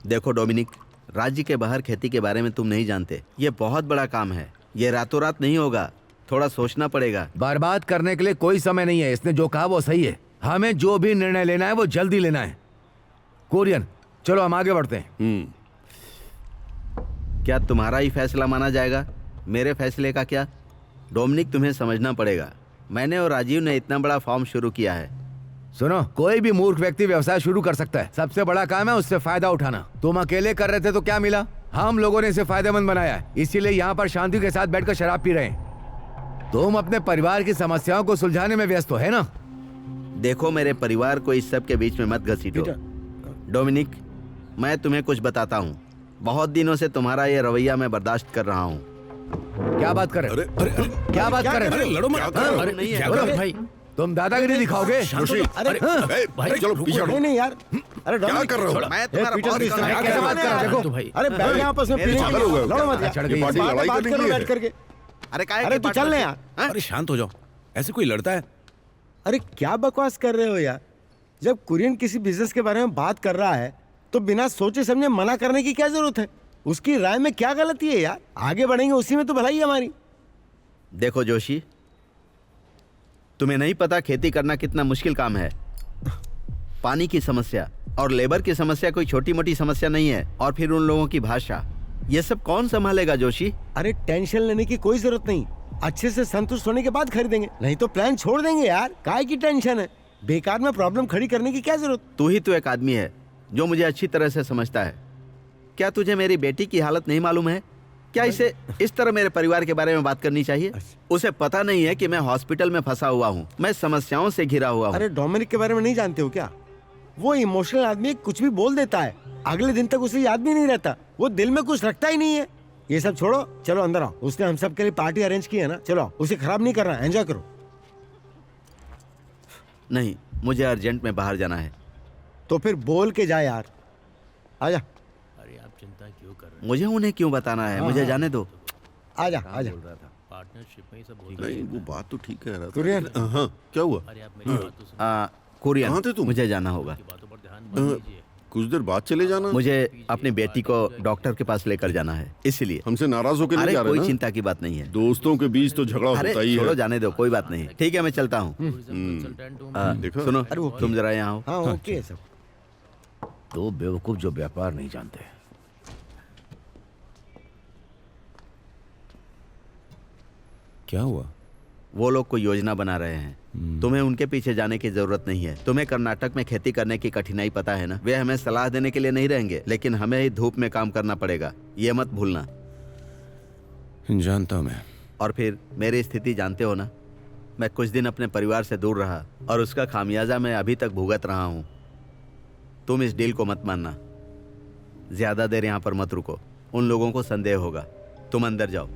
देखो डोमिनिक, राज्य के बाहर खेती के बारे में तुम नहीं जानते। ये बहुत बड़ा काम है। ये रातों रात नहीं होगा, थोड़ा सोचना पड़ेगा। बर्बाद करने के लिए कोई समय नहीं है। इसने जो कहा वो सही है। हमें जो भी निर्णय लेना है वो जल्दी लेना है। कोरियन, चलो हम आगे बढ़ते हैं। क्या तुम्हारा ही फैसला माना जाएगा? मेरे फैसले का क्या? डोमिनिक, तुम्हें समझना पड़ेगा। मैंने और राजीव ने इतना बड़ा फॉर्म शुरू किया है। सुनो, कोई भी मूर्ख व्यक्ति व्यवसाय शुरू कर सकता है। सबसे बड़ा काम है उससे फायदा उठाना। तुम अकेले कर रहे थे तो क्या मिला? हम लोगों ने इसे फायदेमंद बनाया है, इसीलिए यहाँ पर शांति के साथ बैठकर शराब पी रहे हैं। तुम अपने परिवार की समस्याओं को सुलझाने में व्यस्त हो, है ना? देखो, मेरे परिवार को इस सब के बीच में मत घसीटो। डोमिनिक, मैं तुम्हें कुछ बताता हूँ। बहुत दिनों से तुम्हारा ये रवैया मैं बर्दाश्त कर रहा हूँ। क्या बात कर रहे? क्या बात कर रहे? लड़ो मत। अरे नहीं है बोलो भाई, तुम दादागिरी दिखाओगे? अरे भाई चलो पीछे हटो। नहीं यार, अरे क्या कर रहे हो? मैं तुम्हारा पीटर बहुत इस तरह काम कैसे कर बात रहा कर रहे हूँ। हो? तो भाई अरे बैठ यहाँ आपस में मेरे पीने के पागल हो लिए। गए हो लड़ो क्या? मत यार। चढ़ गई। ये पार्टी बात लड़ाई बात करने करो के लिए बैठ है। करके। अरे काहे अरे की तू बात चल करते ले हो? यार। हाँ? अरे शांत हो जाओ, ऐसे कोई लड़ता है? अरे क्या बकवास कर रहे हो यार? जब कुरियन किसी बिजनेस के बारे में बात कर रहा है तो बिना सोचे समझे मना करने की क्या जरूरत है? उसकी राय में क्या गलती है यार? आगे बढ़ेंगे उसी में तो भलाई है हमारी। देखो जोशी, तुम्हें नहीं पता खेती करना कितना मुश्किल काम है। पानी की समस्या और लेबर की समस्या कोई छोटी मोटी समस्या नहीं है। और फिर उन लोगों की भाषा, ये सब कौन संभालेगा जोशी? अरे टेंशन लेने की कोई जरूरत नहीं, अच्छे से संतुष्ट होने के बाद खरीदेंगे, नहीं तो प्लान छोड़ देंगे यार। काय की टेंशन है? बेकार में प्रॉब्लम खड़ी करने की क्या जरूरत? तू ही तो एक आदमी है जो मुझे अच्छी तरह से समझता है। क्या तुझे मेरी बेटी की हालत नहीं मालूम है? क्या इसे इस तरह मेरे परिवार के बारे में बात करनी चाहिए? उसे पता नहीं है कि मैं हॉस्पिटल में फंसा हुआ हूँ, मैं समस्याओं से घिरा हुआ हूँ। अरे डोमिनिक के बारे में नहीं जानते हो क्या? वो इमोशनल आदमी, कुछ भी बोल देता है, अगले दिन तक उसे याद भी नहीं रहता, वो दिल में कुछ रखता ही नहीं है। ये सब छोड़ो, चलो अंदर आओ। उसने हम सब के लिए पार्टी अरेंज की है ना, चलो आओ। उसे खराब नहीं करना, एंजॉय करो। नहीं, मुझे अर्जेंट में बाहर जाना है। तो फिर बोल के जा यार, आजा अरे आप चिंता क्यों कर रहे मुझे उन्हें क्यों बताना है? मुझे जाने दो। आजा आजा। हैं? पार्टनरशिप में ही सब होता नहीं, वो बात तो ठीक कह रहा था। कुरियन, हाँ, क्या हुआ? है। अरे आप मेरी बात तो सुनो, कुरियन, कहाँ थे तुम? मुझे जाना होगा। बातों पर ध्यान मत दीजिए। कुछ देर बाद चले जाना। मुझे अपनी बेटी को डॉक्टर के पास लेकर जाना है, इसलिए। हमसे नाराज होकर नहीं अरे जा रहे कोई ना? चिंता की बात नहीं है। दोस्तों के बीच तो झगड़ा अरे होता ही छोड़ो, है। जाने दो, कोई बात नहीं। ठीक है, मैं चलता हूँ। कंसल्टेंट हूँ। देखा? सुनो, अरे वो तुम जरा यहाँ हो। हाँ ओके है सब। दो बेवकूफ जो व्यापार नहीं जानते। क्या हुआ? वो लोग कोई योजना बना रहे हैं। तुम्हें उनके पीछे जाने की जरूरत नहीं है। तुम्हें कर्नाटक में खेती करने की कठिनाई पता है ना? वे हमें सलाह देने के लिए नहीं रहेंगे, लेकिन हमें ही धूप में काम करना पड़ेगा, ये मत भूलना। जानता हूं मैं। और फिर मेरी स्थिति जानते हो ना, मैं कुछ दिन अपने परिवार से दूर रहा और उसका खामियाजा मैं अभी तक भुगत रहा हूँ। तुम इस डील को मत मानना, ज्यादा देर यहाँ पर मत रुको, उन लोगों को संदेह होगा। तुम अंदर जाओ।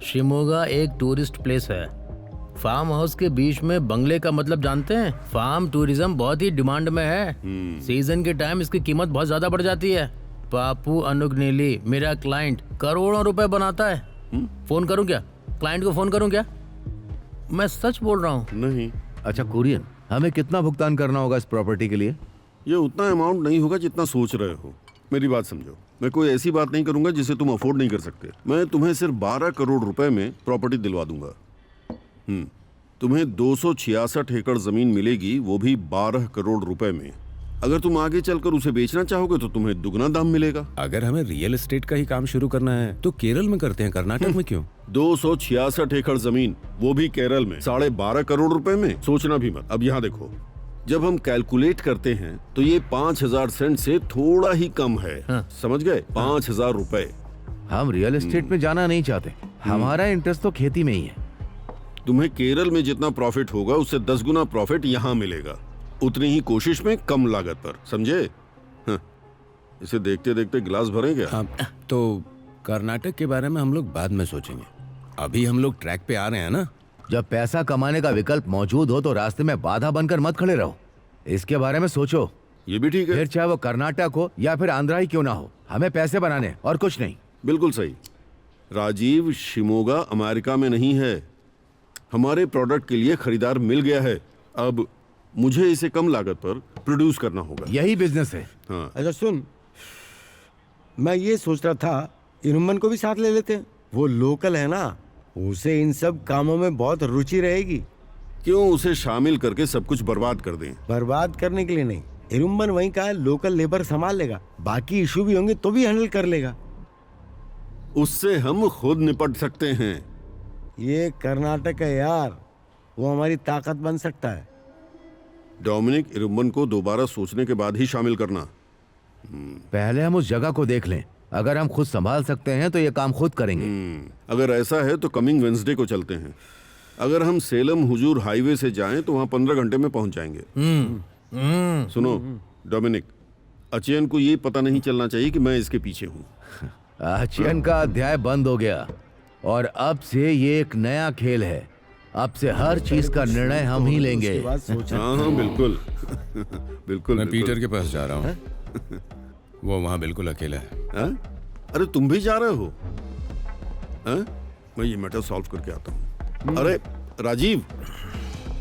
शिमोगा एक टूरिस्ट प्लेस है। फार्म हाउस के बीच में बंगले का मतलब जानते हैं? फार्म टूरिज्म बहुत ही डिमांड में है। सीजन के टाइम इसकी कीमत बहुत ज्यादा बढ़ जाती है। पापू अनुगनीली, मेरा क्लाइंट, करोड़ों रुपए बनाता है। फोन करूं क्या? क्लाइंट को फोन करूं क्या? मैं सच बोल रहा हूँ। नहीं, अच्छा कुरियन, हमें कितना भुगतान करना होगा इस प्रॉपर्टी के लिए? ये उतना अमाउंट नहीं होगा जितना सोच रहे हो। मेरी बात समझो, मैं कोई ऐसी बात नहीं करूंगा जिसे तुम अफोर्ड नहीं कर सकते। मैं तुम्हें सिर्फ 12 करोड़ रुपए में प्रॉपर्टी दिलवा दूंगा। तुम्हें 266 एकड़ जमीन मिलेगी, वो भी 12 करोड़ रुपए में। अगर तुम आगे चलकर उसे बेचना चाहोगे तो तुम्हें दुगना दाम मिलेगा। अगर हमें रियल एस्टेट का ही काम शुरू करना है तो केरल में करते हैं, कर्नाटक में क्यों? 266 एकड़ जमीन, वो भी केरल में, 12.5 करोड़ रुपए में। सोचना भी मत। अब यहाँ देखो, जब हम कैलकुलेट करते हैं तो ये 5000 सेंट से थोड़ा ही कम है। समझ गए? 5000 रुपए। हम रियल एस्टेट में जाना नहीं चाहते, हमारा इंटरेस्ट तो खेती में ही है। तुम्हें केरल में जितना प्रॉफिट होगा उससे 10 गुना प्रॉफिट यहाँ मिलेगा, उतनी ही कोशिश में कम लागत पर। समझे? हाँ। इसे देखते देखते गिलास भरें क्या? तो कर्नाटक के बारे में हम लोग बाद में सोचेंगे, अभी हम लोग ट्रैक पे आ रहे हैं ना। जब पैसा कमाने का विकल्प मौजूद हो तो रास्ते में बाधा बनकर मत खड़े रहो, इसके बारे में सोचो। ये भी ठीक है। फिर चाहे वो कर्नाटक हो या फिर आंध्रा ही क्यों ना हो, हमें पैसे बनाने और कुछ नहीं। बिल्कुल सही। राजीव, शिमोगा अमेरिका में नहीं है। हमारे प्रोडक्ट के लिए खरीदार मिल गया है। अब मुझे इसे कम लागत पर प्रोड्यूस करना होगा। यही बिजनेस है। हाँ। अच्छा सुन, मैं ये सोच रहा था इनुमन को भी साथ ले लेते हैं, वो लोकल है ना, उसे इन सब कामों में बहुत रुचि रहेगी। क्यों उसे शामिल करके सब कुछ बर्बाद कर दें? बर्बाद करने के लिए नहीं, इरुम्बन वहीं का है, लोकल लेबर संभाल लेगा, बाकी इशू भी होंगे तो भी हैंडल कर लेगा। उससे हम खुद निपट सकते हैं। ये कर्नाटक है यार, वो हमारी ताकत बन सकता है। डोमिनिक, इरुम्बन को दोबारा सोचने के बाद ही शामिल करना। पहले हम उस जगह को देख लें। अगर हम खुद संभाल सकते हैं तो ये काम खुद करेंगे। अगर ऐसा है तो कमिंग वेंसडे को चलते हैं। अगर हम सेलम हुजूर हाईवे से जाएं तो वहां 15 घंटे में पहुंच जाएंगे। सुनो डोमिनिक, अचयन को ये पता नहीं चलना चाहिए कि मैं इसके पीछे हूँ। अचयन का अध्याय बंद हो गया और अब से ये एक नया खेल है। अब से हर चीज का निर्णय हम ही लेंगे। उसके बाद सोचा हाँ बिल्कुल बिल्कुल। मैं बिल्कुल। पीटर के पास जा रहा हूँ। वो वहाँ बिल्कुल अकेला है। हाँ? अरे तुम भी जा रहे हो? हाँ? मैं ये मैटर सॉल्व करके आता हूँ। अरे राजीव,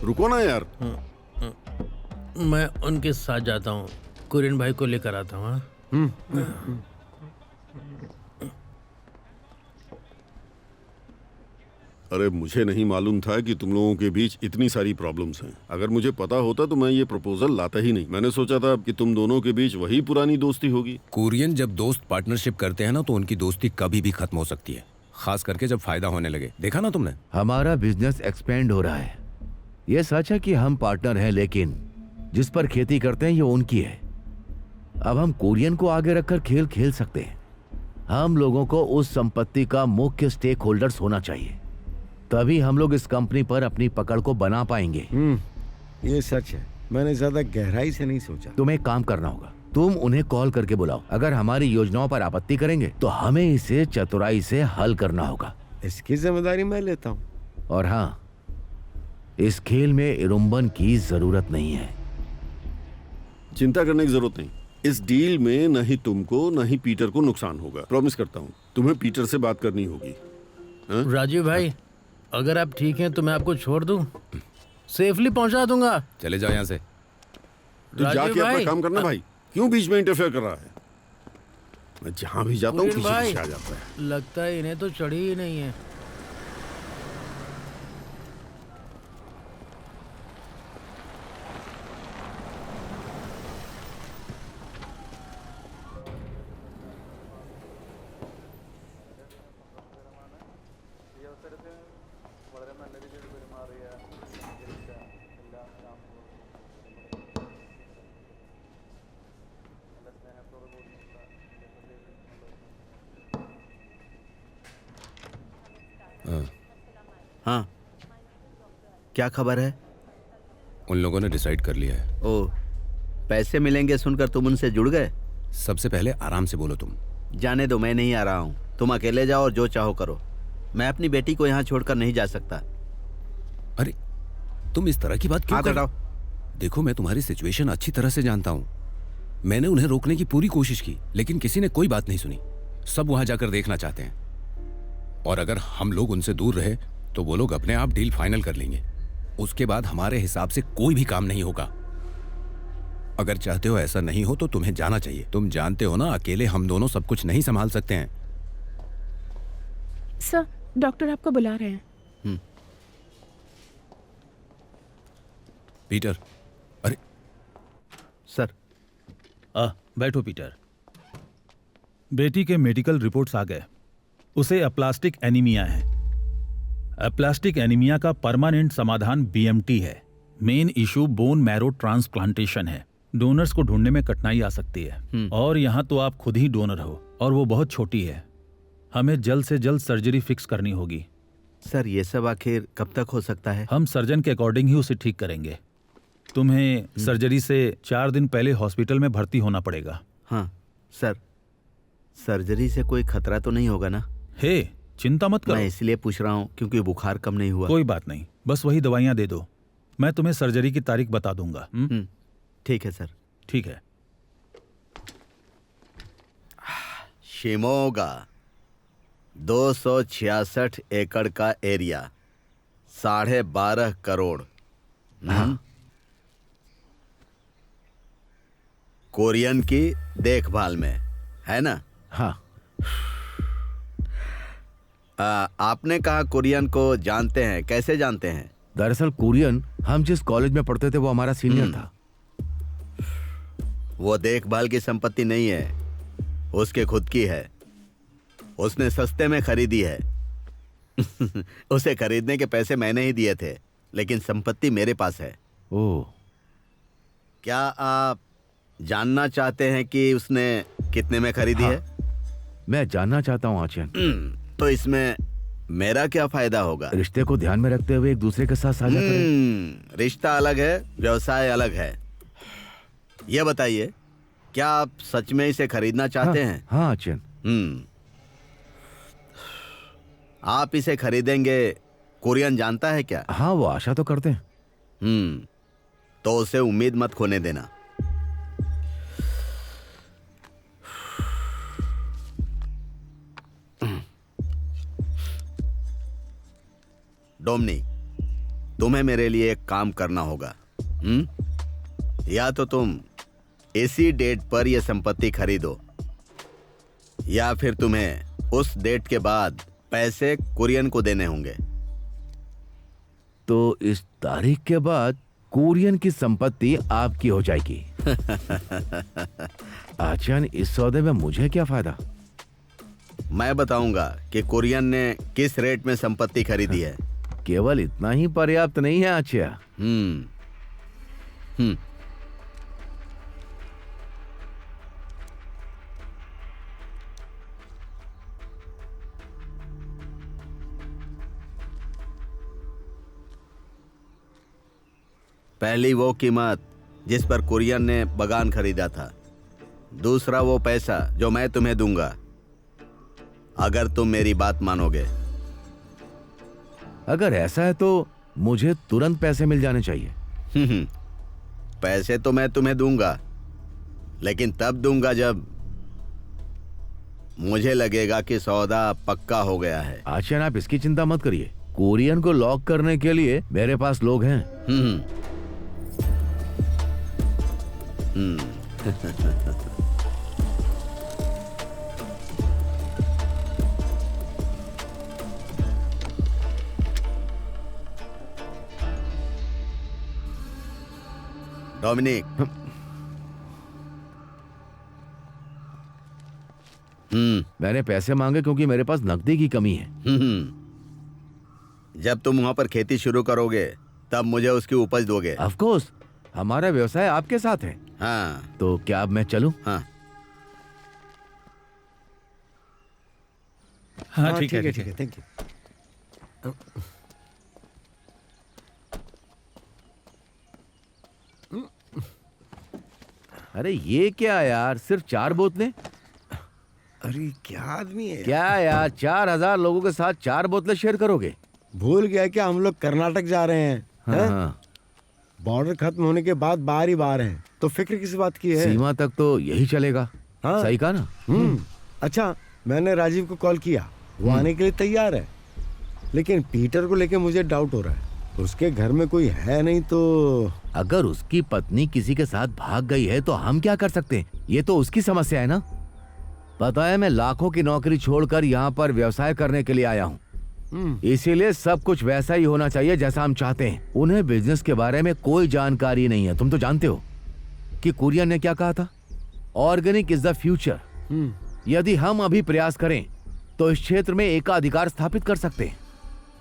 रुको ना यार। मैं उनके साथ जाता हूँ, कुरियन भाई को लेकर आता हूँ। हाँ? अरे मुझे नहीं मालूम था कि तुम लोगों के बीच इतनी सारी प्रॉब्लम्स हैं। अगर मुझे पता होता तो मैं ये प्रपोजल लाता ही नहीं। मैंने सोचा था कि तुम दोनों के बीच वही पुरानी दोस्ती होगी। कुरियन जब दोस्त पार्टनरशिप करते हैं ना तो उनकी दोस्ती कभी भी खत्म हो सकती है, खास करके जब फायदा होने लगे। देखा ना तुमने? हमारा बिजनेस एक्सपेंड हो रहा है। ये सच है कि हम पार्टनर हैं, लेकिन जिस पर खेती करते हैं ये उनकी है। अब हम कुरियन को आगे रखकर खेल खेल सकते हैं। हम लोगों को उस संपत्ति का मुख्य स्टेक होल्डर्स होना चाहिए, तभी हम लोग इस कंपनी पर अपनी पकड़ को बना पाएंगे। ये सच है, मैंने ज्यादा गहराई से नहीं सोचा। तुम्हें एक काम करना होगा, तुम उन्हें कॉल करके बुलाओ। अगर हमारी योजनाओं पर आपत्ति करेंगे तो हमें इसे चतुराई से हल करना होगा। इसकी जिम्मेदारी मैं लेता हूँ। और हाँ, इस खेल में इरुम्बन की जरूरत नहीं है। चिंता करने की जरूरत नहीं। इस डील में न ही तुमको न ही पीटर को नुकसान होगा। प्रॉमिस करता हूँ। तुम्हें पीटर से बात करनी होगी। राजीव भाई, अगर आप ठीक हैं तो मैं आपको छोड़ दूं, सेफली पहुंचा दूंगा। चले जाओ यहाँ से। तो जाके अपना काम करना भाई। क्यों बीच में इंटरफेयर कर रहा है? मैं जहां भी जाता हूँ कुरियन किसी भाई, पीछे आ जाता है। लगता है इन्हें तो चढ़ी ही नहीं है। हाँ, क्या खबर है? उन लोगों ने डिसाइड कर लिया है। ओ, पैसे मिलेंगे सुनकर तुम उनसे जुड़ गए? सबसे पहले आराम से बोलो तुम। जाने दो, मैं नहीं आ रहा हूँ। तुम अकेले जाओ और जो चाहो करो। मैं अपनी बेटी को यहाँ छोड़कर नहीं जा सकता। अरे तुम इस तरह की बात क्यों हाथ कर रहे हटाओ। हो? देखो, मैं तुम्हारी सिचुएशन अच्छी तरह से जानता हूँ। मैंने उन्हें रोकने की पूरी कोशिश की, लेकिन किसी ने कोई बात नहीं सुनी। सब वहां जाकर देखना चाहते हैं, और अगर हम लोग उनसे दूर रहे तो वो लोग अपने आप डील फाइनल कर लेंगे। उसके बाद हमारे हिसाब से कोई भी काम नहीं होगा। अगर चाहते हो ऐसा नहीं हो तो तुम्हें जाना चाहिए। तुम जानते हो ना, अकेले हम दोनों सब कुछ नहीं संभाल सकते हैं। सर, डॉक्टर आपको बुला रहे हैं। पीटर, अरे सर, बैठो पीटर। बेटी के मेडिकल रिपोर्ट्स आ गए। उसे अप्लास्टिक एनीमिया है। अप्लास्टिक एनीमिया का परमानेंट समाधान बीएमटी है। Main issue bone marrow transplantation है। डोनर्स को ढूंढने में कठिनाई आ सकती है, और यहाँ तो आप खुद ही डोनर हो, और वो बहुत छोटी है। हमें जल्द से जल्द सर्जरी फिक्स करनी होगी। सर ये सब आखिर कब तक हो सकता है? हम सर्जन के अकॉर्डिंग ही उसे ठीक करेंगे। तुम्हें सर्जरी से 4 दिन पहले हॉस्पिटल में भर्ती होना पड़ेगा। हाँ सर, सर्जरी से कोई खतरा तो नहीं होगा ना? हे, चिंता मत मैं करो। इसलिए पूछ रहा हूँ क्योंकि बुखार कम नहीं हुआ। कोई बात नहीं, बस वही दवाइयाँ दे दो। मैं तुम्हें सर्जरी की तारीख बता दूंगा। ठीक है सर। ठीक है। शिमोगा 266 एकड़ का एरिया, 12.5 करोड़। कोरियन की देखभाल में है ना? हाँ। आपने कहा कोरियन को जानते हैं, कैसे जानते हैं? दरअसल कुरियन हम जिस कॉलेज में पढ़ते थे वो हमारा सीनियर था। वो देखभाल की संपत्ति नहीं है, उसके खुद की है। उसने सस्ते में खरीदी है। उसे खरीदने के पैसे मैंने ही दिए थे, लेकिन संपत्ति मेरे पास है। ओह, क्या आप जानना चाहते हैं कि उसने कितने में खरीदी है? मैं जानना चाहता हूँ आचियन। तो इसमें मेरा क्या फायदा होगा? रिश्ते को ध्यान में रखते हुए एक दूसरे के साथ साझा करें। रिश्ता अलग है, व्यवसाय अलग है। यह बताइए, क्या आप सच में इसे खरीदना चाहते हैं? हाँ आचियन। आप इसे खरीदेंगे, कुरियन जानता है क्या? हाँ, वो आशा तो करते हैं। तो उसे उम्मीद मत खोने देना। डोमनी, तुम्हें मेरे लिए एक काम करना होगा। या तो तुम इसी डेट पर यह संपत्ति खरीदो, या फिर तुम्हें उस डेट के बाद पैसे कुरियन को देने होंगे। तो इस तारीख के बाद कुरियन की संपत्ति आपकी हो जाएगी। आचियन, इस सौदे में मुझे क्या फायदा? मैं बताऊंगा कि कुरियन ने किस रेट में संपत्ति खरीदी है। केवल इतना ही पर्याप्त नहीं है आचिया। पहली वो कीमत जिस पर कुरियन ने बगान खरीदा था, दूसरा वो पैसा जो मैं तुम्हें दूंगा अगर तुम मेरी बात मानोगे। अगर ऐसा है तो मुझे तुरंत पैसे मिल जाने चाहिए। पैसे तो मैं तुम्हें दूंगा, लेकिन तब दूंगा जब मुझे लगेगा कि सौदा पक्का हो गया है। आचियन, आप इसकी चिंता मत करिए। कुरियन को लॉक करने के लिए मेरे पास लोग हैं। डोमिनिक, मैंने पैसे मांगे क्योंकि मेरे पास नकदी की कमी है। जब तुम वहां पर खेती शुरू करोगे तब मुझे उसकी उपज दोगे। ऑफ कोर्स, हमारा व्यवसाय आपके साथ है। हाँ। तो क्या अब मैं चलूं? हाँ, हाँ ठीक है, ठीक है, थैंक यू। अरे ये क्या यार, सिर्फ 4 बोतलें? अरे क्या आदमी है? क्या यार, 4000 लोगों के साथ 4 बोतलें शेयर करोगे? भूल गया क्या हम लोग कर्नाटक जा रहे हैं? हैं? हाँ। बॉर्डर खत्म होने के बाद बाहर ही बाहर हैं, तो फिक्र किस बात की है? सीमा तक तो यही चलेगा। हाँ। सही कहा ना? अच्छा, मैंने राजीव को कॉल किया, वो आने के लिए तैयार है, लेकिन पीटर को लेके मुझे डाउट हो रहा है। उसके घर में कोई है नहीं तो। अगर उसकी पत्नी किसी के साथ भाग गई है तो हम क्या कर सकते हैं? ये तो उसकी समस्या है ना। पता है, मैं लाखों की नौकरी छोड़कर यहाँ पर व्यवसाय करने के लिए आया हूँ, इसीलिए सब कुछ वैसा ही होना चाहिए जैसा हम चाहते हैं। उन्हें बिजनेस के बारे में कोई जानकारी नहीं है। तुम तो जानते हो कि कुरियन ने क्या कहा था, ऑर्गेनिक इज द फ्यूचर। यदि हम अभी प्रयास करें तो इस क्षेत्र में एकाधिकार स्थापित कर सकते हैं।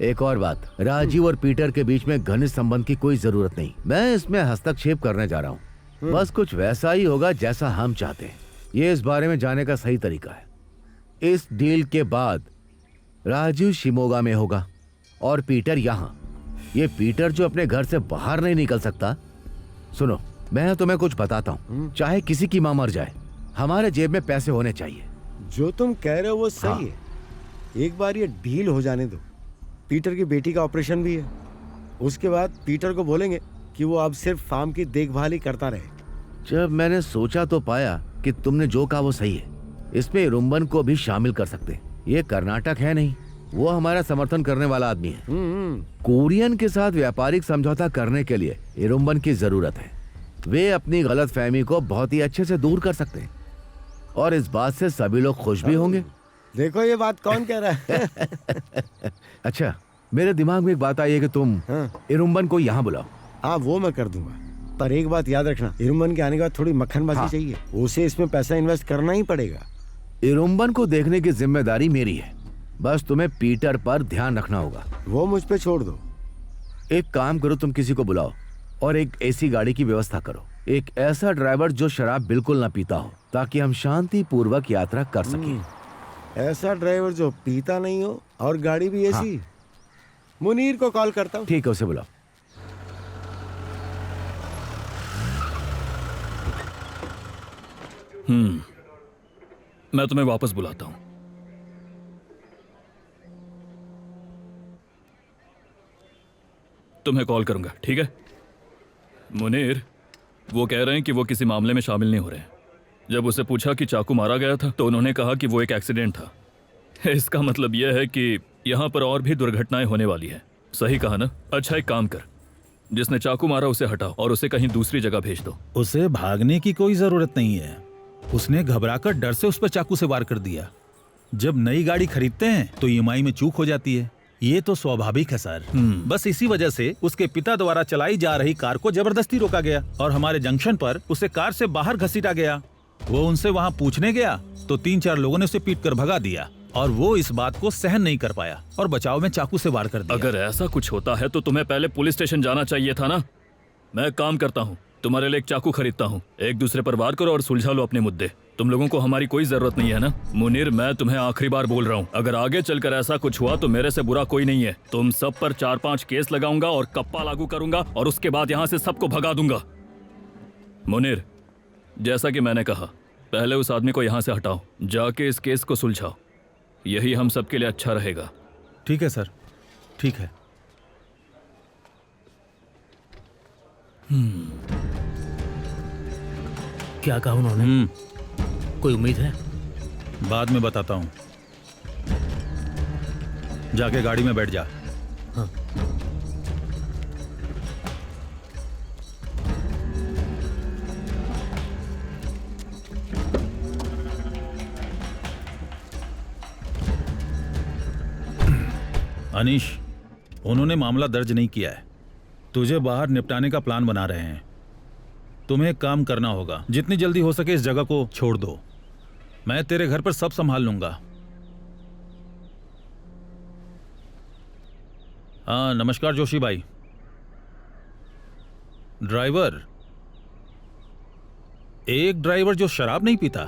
एक और बात, राजीव और पीटर के बीच में घनिष्ठ संबंध की कोई जरूरत नहीं। मैं इसमें हस्तक्षेप करने जा रहा हूँ। बस कुछ वैसा ही होगा जैसा हम चाहते हैं। ये इस बारे में जाने का सही तरीका है। इस डील के बाद राजीव शिमोगा में होगा और पीटर यहाँ। ये पीटर जो अपने घर से बाहर नहीं निकल सकता। सुनो, मैं तुम्हें कुछ बताता हूँ, चाहे किसी की माँ मर जाए, हमारे जेब में पैसे होने चाहिए। जो तुम कह रहे हो वो सही है। एक बार ये डील हो जाने दो। पीटर की बेटी का ऑपरेशन भी है, उसके बाद पीटर को बोलेंगे कि वो अब सिर्फ फार्म की देखभाल ही करता रहे। जब मैंने सोचा तो पाया कि तुमने जो कहा वो सही है। इसमें इरुम्बन को भी शामिल कर सकते हैं। ये कर्नाटक है नहीं, वो हमारा समर्थन करने वाला आदमी है। कुरियन के साथ व्यापारिक समझौता करने के लिए इरुम्बन की जरूरत है। वे अपनी गलतफहमी को बहुत ही अच्छे से दूर कर सकते हैं और इस बात से सभी लोग खुश भी होंगे। देखो ये बात कौन कह रहा है? अच्छा, मेरे दिमाग में एक बात आई है कि तुम इरुम्बन को यहाँ बुलाओ। हाँ, वो मैं कर दूंगा, पर एक बात याद रखना, इरुम्बन के आने के बाद थोड़ी मक्खनबाजी चाहिए। उसे इसमें पैसा इन्वेस्ट करना ही पड़ेगा। इरुम्बन को देखने की जिम्मेदारी मेरी है, बस तुम्हें पीटर पर ध्यान रखना होगा। वो मुझ पे छोड़ दो। एक काम करो, तुम किसी को बुलाओ और एक एसी गाड़ी की व्यवस्था करो। एक ऐसा ड्राइवर जो शराब बिल्कुल ना पीता हो, ताकि हम शांति पूर्वक यात्रा कर सकें। ऐसा ड्राइवर जो पीता नहीं हो और गाड़ी भी ऐसी। मुनीर को कॉल करता हूँ। ठीक है, उसे बुलाओ। मैं तुम्हें वापस बुलाता हूं। तुम्हें कॉल करूंगा, ठीक है? मुनीर, वो कह रहे हैं कि वो किसी मामले में शामिल नहीं हो रहे हैं। जब उसे पूछा कि चाकू मारा गया था तो उन्होंने कहा कि वो एक एक्सीडेंट था। इसका मतलब यह है कि यहाँ पर और भी दुर्घटनाएं होने वाली हैं। सही कहा ना? अच्छा, एक काम कर, जिसने चाकू मारा उसे हटाओ और उसे कहीं दूसरी जगह भेज दो। उसे भागने की कोई जरूरत नहीं है। उसने घबराकर डर से उस पर चाकू से वार कर दिया। जब नई गाड़ी खरीदते हैं तो ईएमआई में चूक हो जाती है। ये तो स्वाभाविक है सर। बस इसी वजह से उसके पिता द्वारा चलाई जा रही कार को जबरदस्ती रोका गया और हमारे जंक्शन पर उसे कार से बाहर घसीटा गया। वो उनसे वहाँ पूछने गया तो 3-4 लोगों ने उसे पीट कर भगा दिया और वो इस बात को सहन नहीं कर पाया और बचाव में चाकू से वार कर दिया। अगर ऐसा कुछ होता है तो तुम्हें पहले पुलिस स्टेशन जाना चाहिए था ना। मैं काम करता हूँ, तुम्हारे लिए एक चाकू खरीदता हूँ। एक दूसरे पर वार करो और सुलझा लो अपने मुद्दे। तुम लोगों को हमारी कोई जरूरत नहीं है ना। मुनीर, मैं तुम्हें आखिरी बार बोल रहा हूँ, अगर आगे चलकर ऐसा कुछ हुआ तो मेरे से बुरा कोई नहीं है। तुम सब पर 4-5 केस लगाऊंगा और कप्पा लागू करूंगा और उसके बाद यहाँ से सबको भगा दूंगा। मुनीर, जैसा कि मैंने कहा, पहले उस आदमी को यहाँ से हटाओ, जाके इस केस को सुलझाओ। यही हम सबके लिए अच्छा रहेगा। ठीक है सर, ठीक है। क्या कहा उन्होंने? कोई उम्मीद है? बाद में बताता हूँ। जाके गाड़ी में बैठ जा। हाँ। अनीश, उन्होंने मामला दर्ज नहीं किया है। तुझे बाहर निपटाने का प्लान बना रहे हैं। तुम्हें एक काम करना होगा, जितनी जल्दी हो सके इस जगह को छोड़ दो। मैं तेरे घर पर सब संभाल लूंगा। हाँ, नमस्कार जोशी भाई। ड्राइवर, एक ड्राइवर जो शराब नहीं पीता।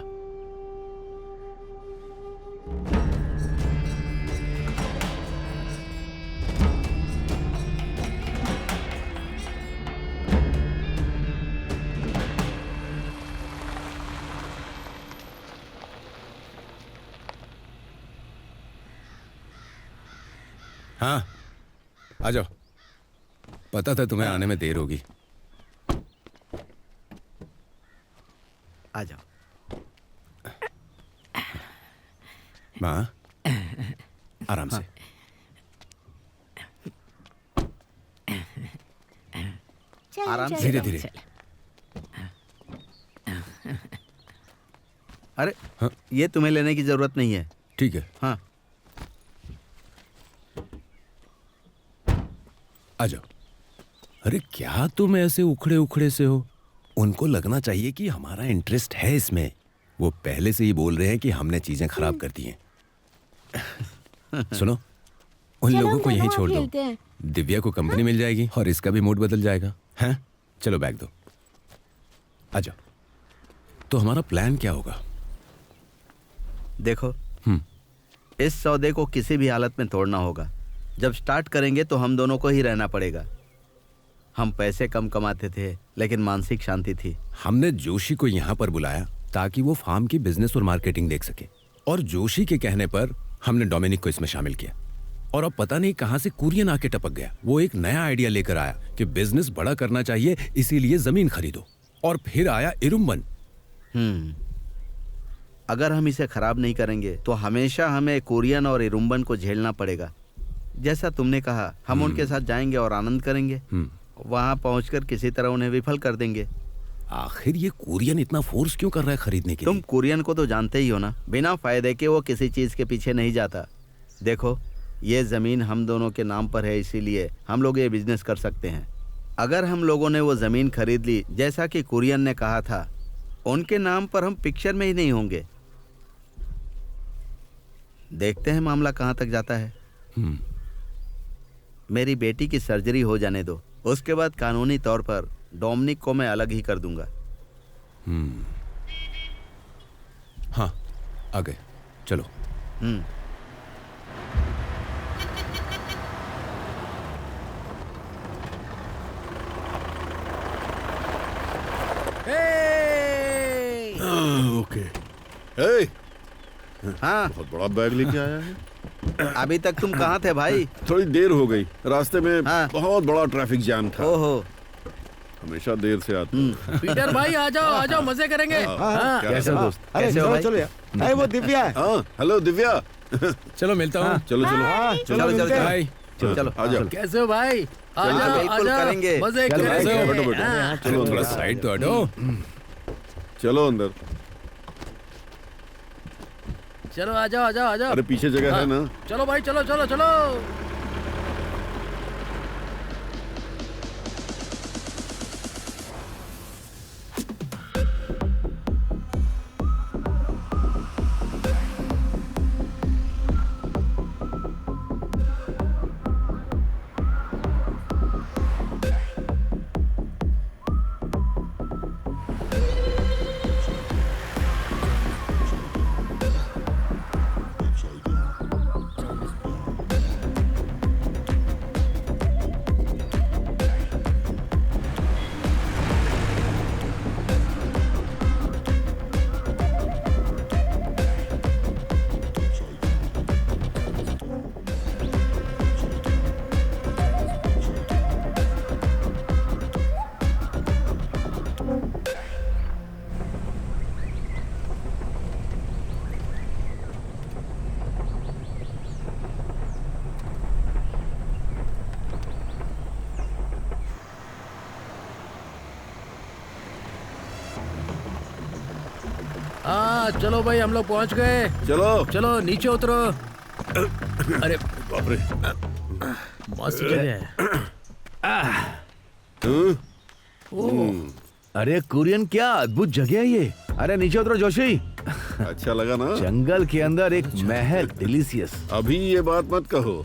हाँ, आ जाओ। पता था तुम्हें आने में देर होगी। आ जाओ। माँ, आराम से। आराम से। धीरे धीरे। अरे हाँ? ये तुम्हें लेने की जरूरत नहीं है। ठीक है, हाँ, आ जाओ। अरे क्या तुम ऐसे उखड़े उखड़े से हो? उनको लगना चाहिए कि हमारा इंटरेस्ट है इसमें। वो पहले से ही बोल रहे हैं कि हमने चीजें खराब कर दी हैं। सुनो, उन लोगों को यहीं छोड़ दो। दिव्या को कंपनी मिल जाएगी और इसका भी मूड बदल जाएगा। हैं? चलो बैग दो, आ जाओ। तो हमारा प्लान क्या होगा? देखो, इस सौदे को किसी भी हालत में तोड़ना होगा। जब स्टार्ट करेंगे तो हम दोनों को ही रहना पड़ेगा। हम पैसे कम कमाते थे लेकिन मानसिक शांति थी। हमने जोशी को यहाँ पर बुलाया ताकि वो फार्म की बिजनेस और मार्केटिंग देख सके, और जोशी के कहने पर हमने डोमिनिक को इसमें शामिल किया। और अब पता नहीं कहां से कुरियन आके टपक गया। वो एक नया आइडिया लेकर आया कि बिजनेस बड़ा करना चाहिए, इसीलिए जमीन खरीदो। और फिर आया इरुम्बन। अगर हम इसे खराब नहीं करेंगे तो हमेशा हमें कुरियन और इरुम्बन को झेलना पड़ेगा। जैसा तुमने कहा, हम उनके साथ जाएंगे और आनंद करेंगे। वहां पहुंचकर किसी तरह उन्हें विफल कर देंगे। आखिर ये कुरियन इतना फोर्स क्यों कर रहा है खरीदने के लिए? तुम कुरियन को तो जानते ही हो ना, बिना फायदे के वो किसी चीज के पीछे नहीं जाता। देखो, ये जमीन हम दोनों के नाम पर है, इसीलिए हम लोग ये बिजनेस कर सकते हैं। अगर हम लोगों ने वो जमीन खरीद ली जैसा कि कुरियन ने कहा था, उनके नाम पर हम पिक्चर में ही नहीं होंगे। देखते हैं मामला कहां तक जाता है। मेरी बेटी की सर्जरी हो जाने दो, उसके बाद कानूनी तौर पर डोमिनिक को मैं अलग ही कर दूंगा। हाँ, आ गए, चलो। ओके। हे, हाँ, बहुत बड़ा बैग लेके आया है। अभी तक तुम कहाँ थे भाई? थोड़ी देर हो गई, रास्ते में हाँ। बहुत बड़ा ट्रैफिक जाम था। ओहो, हमेशा देर से आता हूँ। पीटर भाई आ जाओ मजे करेंगे। हाँ। कैसे हो दोस्त? अरे कैसे हो चलो भाई? चलो यार, अरे वो दिव्या है। हाँ, हेलो दिव्या। चलो मिलता हूँ। चलो चलो चलो मिलते हैं। बाय। चलो आ जाओ। कैसे हो भाई? आ चलो, जाओ, बिल्कुल आ जाओ, करेंगे। मजे चलो, करेंगे। बैठो, बैठो। हाँ। चलो थोड़ा अंदर। साइड तो हटो। चलो अंदर। चलो आ जाओ। अरे पीछे जगह है ना? चलो भाई, चलो। हाँ, चलो भाई, हम लोग पहुंच गए। चलो नीचे उतरो। अरे बाप रे। मस्त जगह है। अरे कुरियन, क्या अद्भुत जगह है ये। अरे नीचे उतरो जोशी। अच्छा लगा ना? जंगल के अंदर एक महल, डिलीशियस। अभी ये बात मत कहो,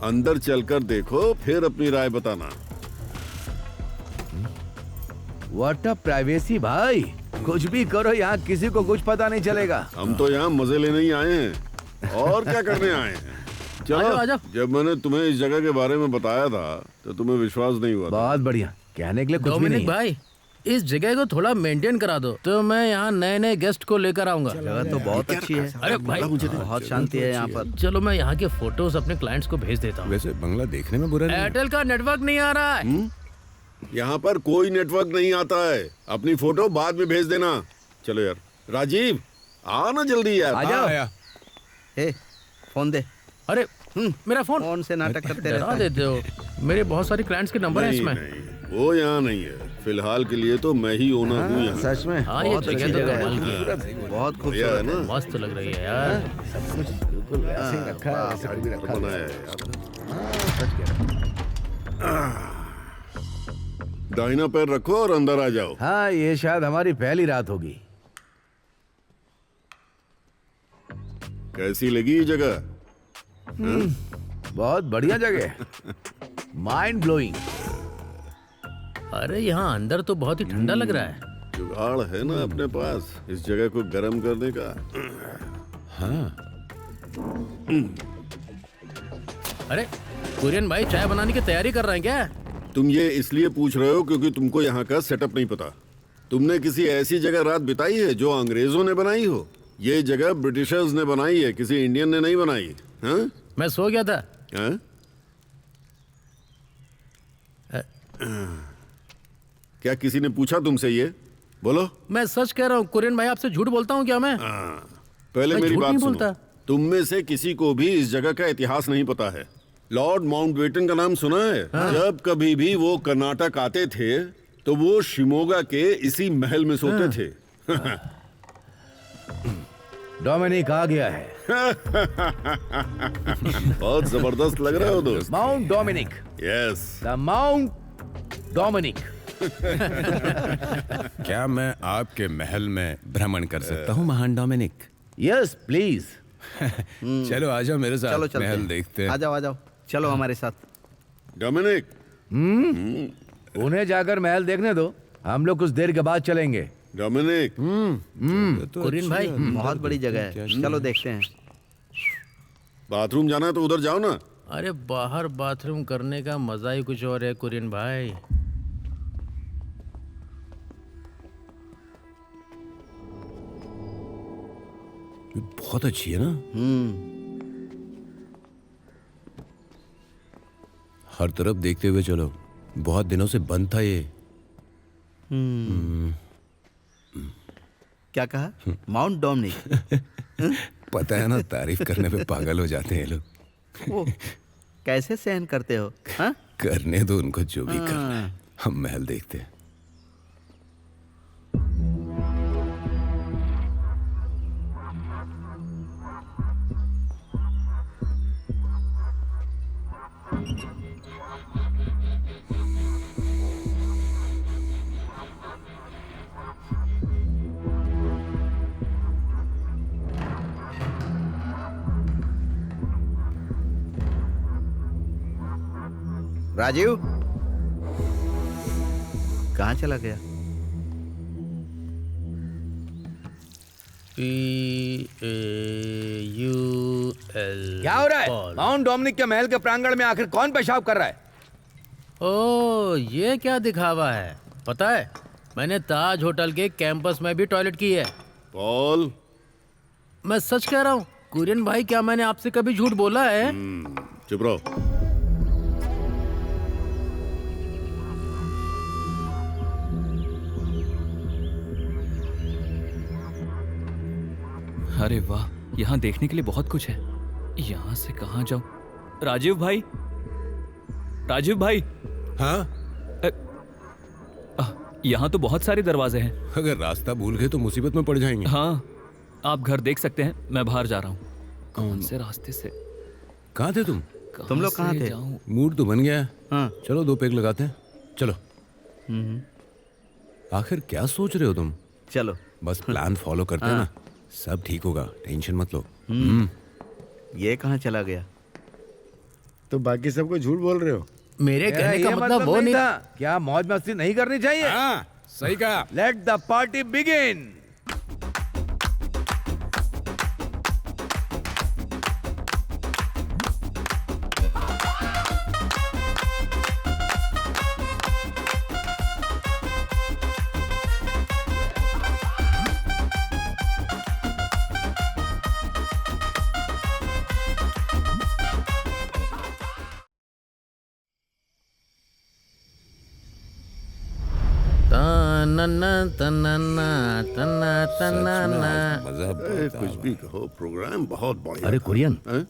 अंदर चलकर देखो फिर अपनी राय बताना। व्हाट अ प्राइवेसी भाई, कुछ भी करो, यहाँ किसी को कुछ पता नहीं चलेगा। हम तो यहाँ मजे लेने ही आए हैं, और क्या करने आए हैं। चलो, आ जाओ। जब मैंने तुम्हें इस जगह के बारे में बताया था तो तुम्हें विश्वास नहीं हुआ था। बहुत बढ़िया, कहने के लिए कुछ भी डोमिनिक नहीं है। भाई, इस जगह को थोड़ा मेंटेन करा दो तो मैं यहाँ नए गेस्ट को लेकर आऊंगा। जगह तो बहुत अच्छी है। अरे भाई, बहुत शांति है यहाँ पर। चलो मैं यहाँ के फोटोज अपने क्लाइंट्स को भेज देता हूँ। वैसे बंगला देखने में बुरा नहीं है। एयरटेल का नेटवर्क नहीं आ रहा है। यहाँ पर कोई नेटवर्क नहीं आता है, अपनी फोटो बाद में भेज देना। चलो यार, राजीव आना जल्दी यार। आ जाओ। आया। हे, फोन दे। अरे मेरा फोन फोन से नाटक करते डरा रहता है। देते हो। मेरे बहुत सारे क्लाइंट्स के नंबर हैं नहीं, इसमें। नहीं, वो यहाँ नहीं है। फिलहाल के लिए तो मैं ही ओनर हूँ यहाँ। सच में हाँ, ये बहुत अच्छी जगह तो जगह कमाल की है। है, बहुत बढ़िया है खूबसूरत ना? है। मस्त लग रही है यार। बिल्कुल ऐसे ही रखा है, ऐसे कभी रखा बनाया है। है यार। सच कह रहा हूं। दाहिना पैर रखो और अंदर आ जाओ। हाँ, ये शायद हमारी पहली रात होगी। कैसी लगी ये जगह? बहुत बढ़िया जगह है, माइंड ब्लोइंग। अरे यहाँ अंदर तो बहुत ही ठंडा लग रहा है। जुगाड़ है ना अपने पास इस जगह को गर्म करने का। अरे कुरियन भाई, चाय बनाने की तैयारी कर रहे हैं क्या? तुम ये इसलिए पूछ रहे हो क्योंकि तुमको यहाँ का सेटअप नहीं पता। तुमने किसी ऐसी जगह रात बिताई है जो अंग्रेजों ने बनाई हो? ये जगह ब्रिटिशर्स ने बनाई है, किसी इंडियन ने नहीं बनाई। हाँ? मैं सो गया था। हाँ? क्या किसी ने पूछा तुमसे ये? बोलो। मैं सच कह रहा हूँ कुरियन भाई, आपसे झूठ बोलता हूँ क्या मैं? पहले मैं मेरी झूठ बात नहीं सुनो। बोलता। तुम में से किसी को भी इस जगह का इतिहास नहीं पता है। लॉर्ड माउंटबेटन का नाम सुना है? जब कभी भी वो कर्नाटक आते थे तो वो शिमोगा के इसी महल में सोते थे। डोमिनिक आ गया है। बहुत जबरदस्त लग रहा हो दोस्त। Mount Dominic, yes. The Mount Dominic. क्या मैं आपके महल में भ्रमण कर सकता हूँ महान डोमिनिक? Yes please. चलो आ जाओ मेरे साथ, चलो चलते महल हैं। देखते हैं। आ जाओ, चलो हमारे साथ। डोमिनिक, उन्हें जाकर महल देखने दो, हम लोग कुछ देर के बाद चलेंगे। डोमिनिक, कुरियन भाई, बहुत बड़ी जगह है, चलो देखते हैं। बाथरूम जाना है तो उधर जाओ ना। अरे बाहर बाथरूम करने का मजा ही कुछ और है कुरियन भाई। ये बहुत अच्छी है ना। हर तरफ देखते हुए चलो, बहुत दिनों से बंद था ये। क्या कहा? Mount Dominic. पता है ना, तारीफ करने पे पागल हो जाते हैं लोग। वो कैसे सहन करते हो? हाँ? करने दो उनको जो भी करना है, हम महल देखते हैं। राजीव कहाँ चला गया? PAUL। क्या हो रहा है? माउंट डोमिनिक के महल के प्रांगण में आखिर कौन पेशाब कर रहा है? ओ, ये क्या दिखावा है? पता है, मैंने ताज होटल के कैंपस में भी टॉयलेट की है। पॉल, मैं सच कह रहा हूँ कुरियन भाई, क्या मैंने आपसे कभी झूठ बोला है? चुप रहो। अरे वाह, यहाँ देखने के लिए बहुत कुछ है। यहाँ से कहाँ जाऊं? राजीव भाई, राजीव भाई। हाँ, यहाँ तो बहुत सारे दरवाजे हैं। अगर रास्ता भूल गए तो मुसीबत में पड़ जाएंगे। हाँ, आप घर देख सकते हैं, मैं बाहर जा रहा हूँ। कौन से रास्ते से? कहाँ थे तुम? तुम लोग कहाँ थे? मूड तो बन गया है। हाँ। चलो 2 पेग लगाते हैं, चलो। आखिर क्या सोच रहे हो तुम? चलो बस प्लान फॉलो करते हैं ना, सब ठीक होगा, टेंशन मत लो। ये कहाँ चला गया? तो बाकी सबको झूठ बोल रहे हो? मेरे कहने का ये मतलब वो नहीं था। क्या मौज मस्ती नहीं करनी चाहिए? हाँ, सही कहा। Let the party begin. मजा बहुत कुछ भी कहो, प्रोग्राम बहुत बढ़िया। अरे था। कुरियन, हैं?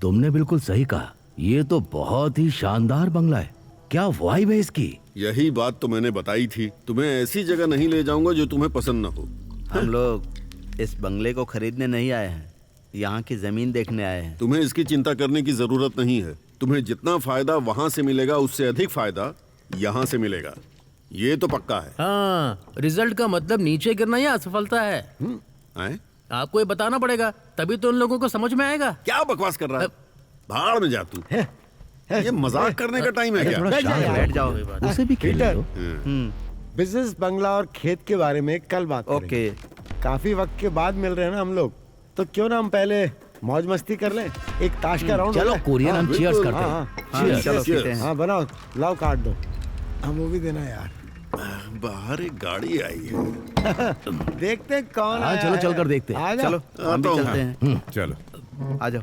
तुमने बिल्कुल सही कहा, ये तो बहुत ही शानदार बंगला है। क्या वाइब है इसकी? यही बात तो मैंने बताई थी, तुम्हें ऐसी जगह नहीं ले जाऊंगा जो तुम्हें पसंद न हो। हम लोग इस बंगले को खरीदने नहीं आए हैं, यहाँ की जमीन देखने आए हैं। तुम्हें इसकी चिंता करने की जरूरत नहीं है। तुम्हें जितना फायदा वहां से मिलेगा, उससे अधिक फायदा यहाँ से मिलेगा, ये तो पक्का है। हाँ, रिजल्ट का मतलब नीचे गिरना या असफलता है। हैं? आपको ये बताना पड़ेगा, तभी तो उन लोगों को समझ में आएगा। क्या बकवास कर रहा है? भाड़ में जा तू। ये मजाक करने का टाइम है क्या? बैठ जाओ। उसे भी खेल लो। बिजनेस, बंगला और खेत के बारे में कल बात करेंगे। ओके। काफी वक्त के बाद मिल रहे हैं ना हम लोग, तो क्यों ना हम पहले मौज मस्ती कर लें, एक ताश का राउंड। चलो कुरियन, हम चीयर्स करते हैं। हाँ, चलो पीते हैं। हाँ बनाओ, लाओ काट दो। हम वो भी देना यार। बाहर एक गाड़ी आई है। देखते हैं कौन हाँ, आया चलो है। चलकर देखते हैं। आ जाओ। चलो हम भी आता हूँ। चलते हैं। चलो। आ जाओ।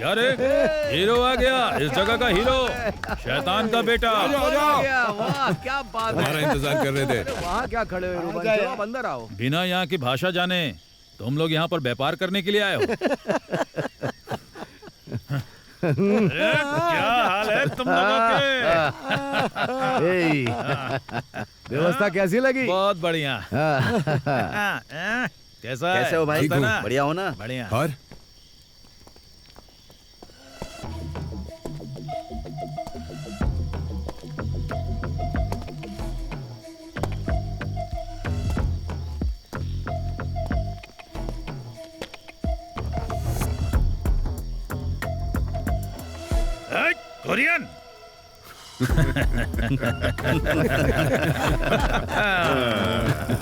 क्या रे, हीरो आ गया, इस जगह का हीरो, शैतान का बेटा। वाह क्या बात हमारा है। इंतजार कर रहे थे। अरे वहाँ क्या खड़े हुए रूबन, चलो आप अंदर आओ। बिना यहाँ की भाषा जाने तुम लोग यहाँ पर व्यापार करने के लिए आए हो? क्या हाल है तुम लोगों के? ए, व्यवस्था कैसी लगी? बहुत बढ़िया। कैसा है? कैसे हो भाई? मस्त है ना? बढ़िया हो ना? बढ़िया। और कोरियन।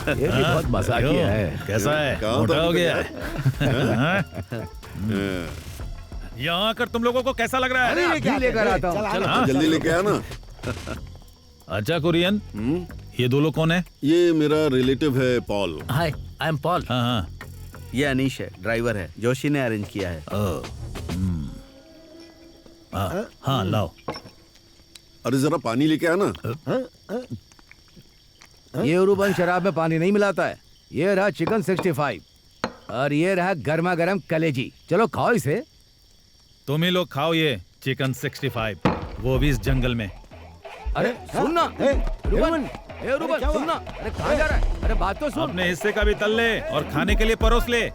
ये भी बहुत मजाकी है। कैसा है? कहाँ मोटा था हो गया तुम? है? यहाँ आकर तुम लोगों को कैसा लग रहा है? अरे ये क्या लेकर आता हूँ। चल, हाँ? जल्दी लेके आना। अच्छा कुरियन, ये दो लोग कौन है? ये मेरा रिलेटिव है Paul. Hi, I am Paul. हाँ हाँ। ये अनीश है, ड्राइवर है, जोशी ने अरेंज किया है। हाँ लाओ। अरे जरा पानी लेके आना। ये रूबन शराब में पानी नहीं मिलाता है। ये रहा चिकन 65 और ये रहा गर्मा गर्म कलेजी। चलो खाओ इसे। तुम ही लोग खाओ ये चिकन 65, वो भी इस जंगल में। अरे सुनना रूबन, ए रूबन सुनना। अरे कहाँ जा रहा है? अरे बात तो सुन। अपने हिस्से का भी तल ले और खाने के लिए परोस ले।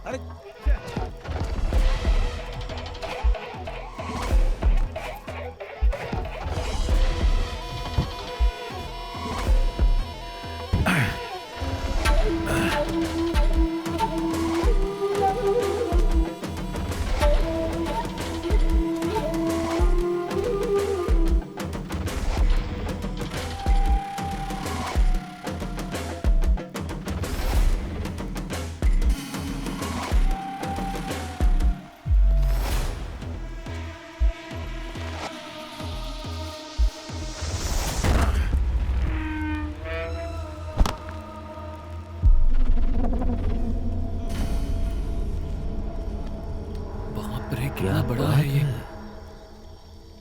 क्या बड़ा है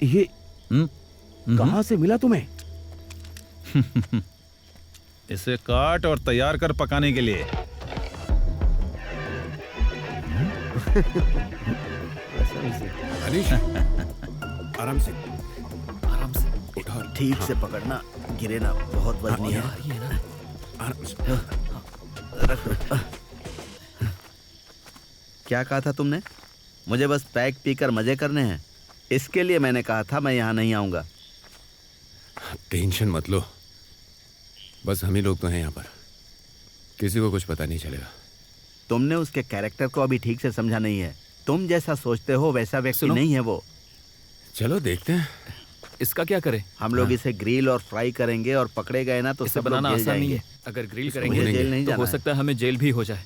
ये कहाँ से मिला तुम्हें? इसे काट और तैयार कर पकाने के लिए। अनीश, आराम से उठा। ठीक से पकड़ना, गिरे ना, बहुत वजनी है। आराम से। क्या कहा था तुमने? मुझे बस पैक पीकर मजे करने हैं। इसके लिए मैंने कहा था मैं यहाँ नहीं आऊंगा। टेंशन मत लो, बस हम ही लोग तो हैं यहाँ पर, किसी को कुछ पता नहीं चलेगा। तुमने उसके कैरेक्टर को अभी ठीक से समझा नहीं है। तुम जैसा सोचते हो वैसा व्यक्ति नहीं है वो। चलो देखते हैं। इसका क्या करें? हम लोग इसे ग्रिल और फ्राई करेंगे और पकड़े गए ना तो इसे सब लोग बनाना जेल आसान नहीं जाएंगे। है। अगर ग्रिल मुझे करेंगे जेल नहीं तो जाना हो है। सकता है हमें जेल भी हो जाए।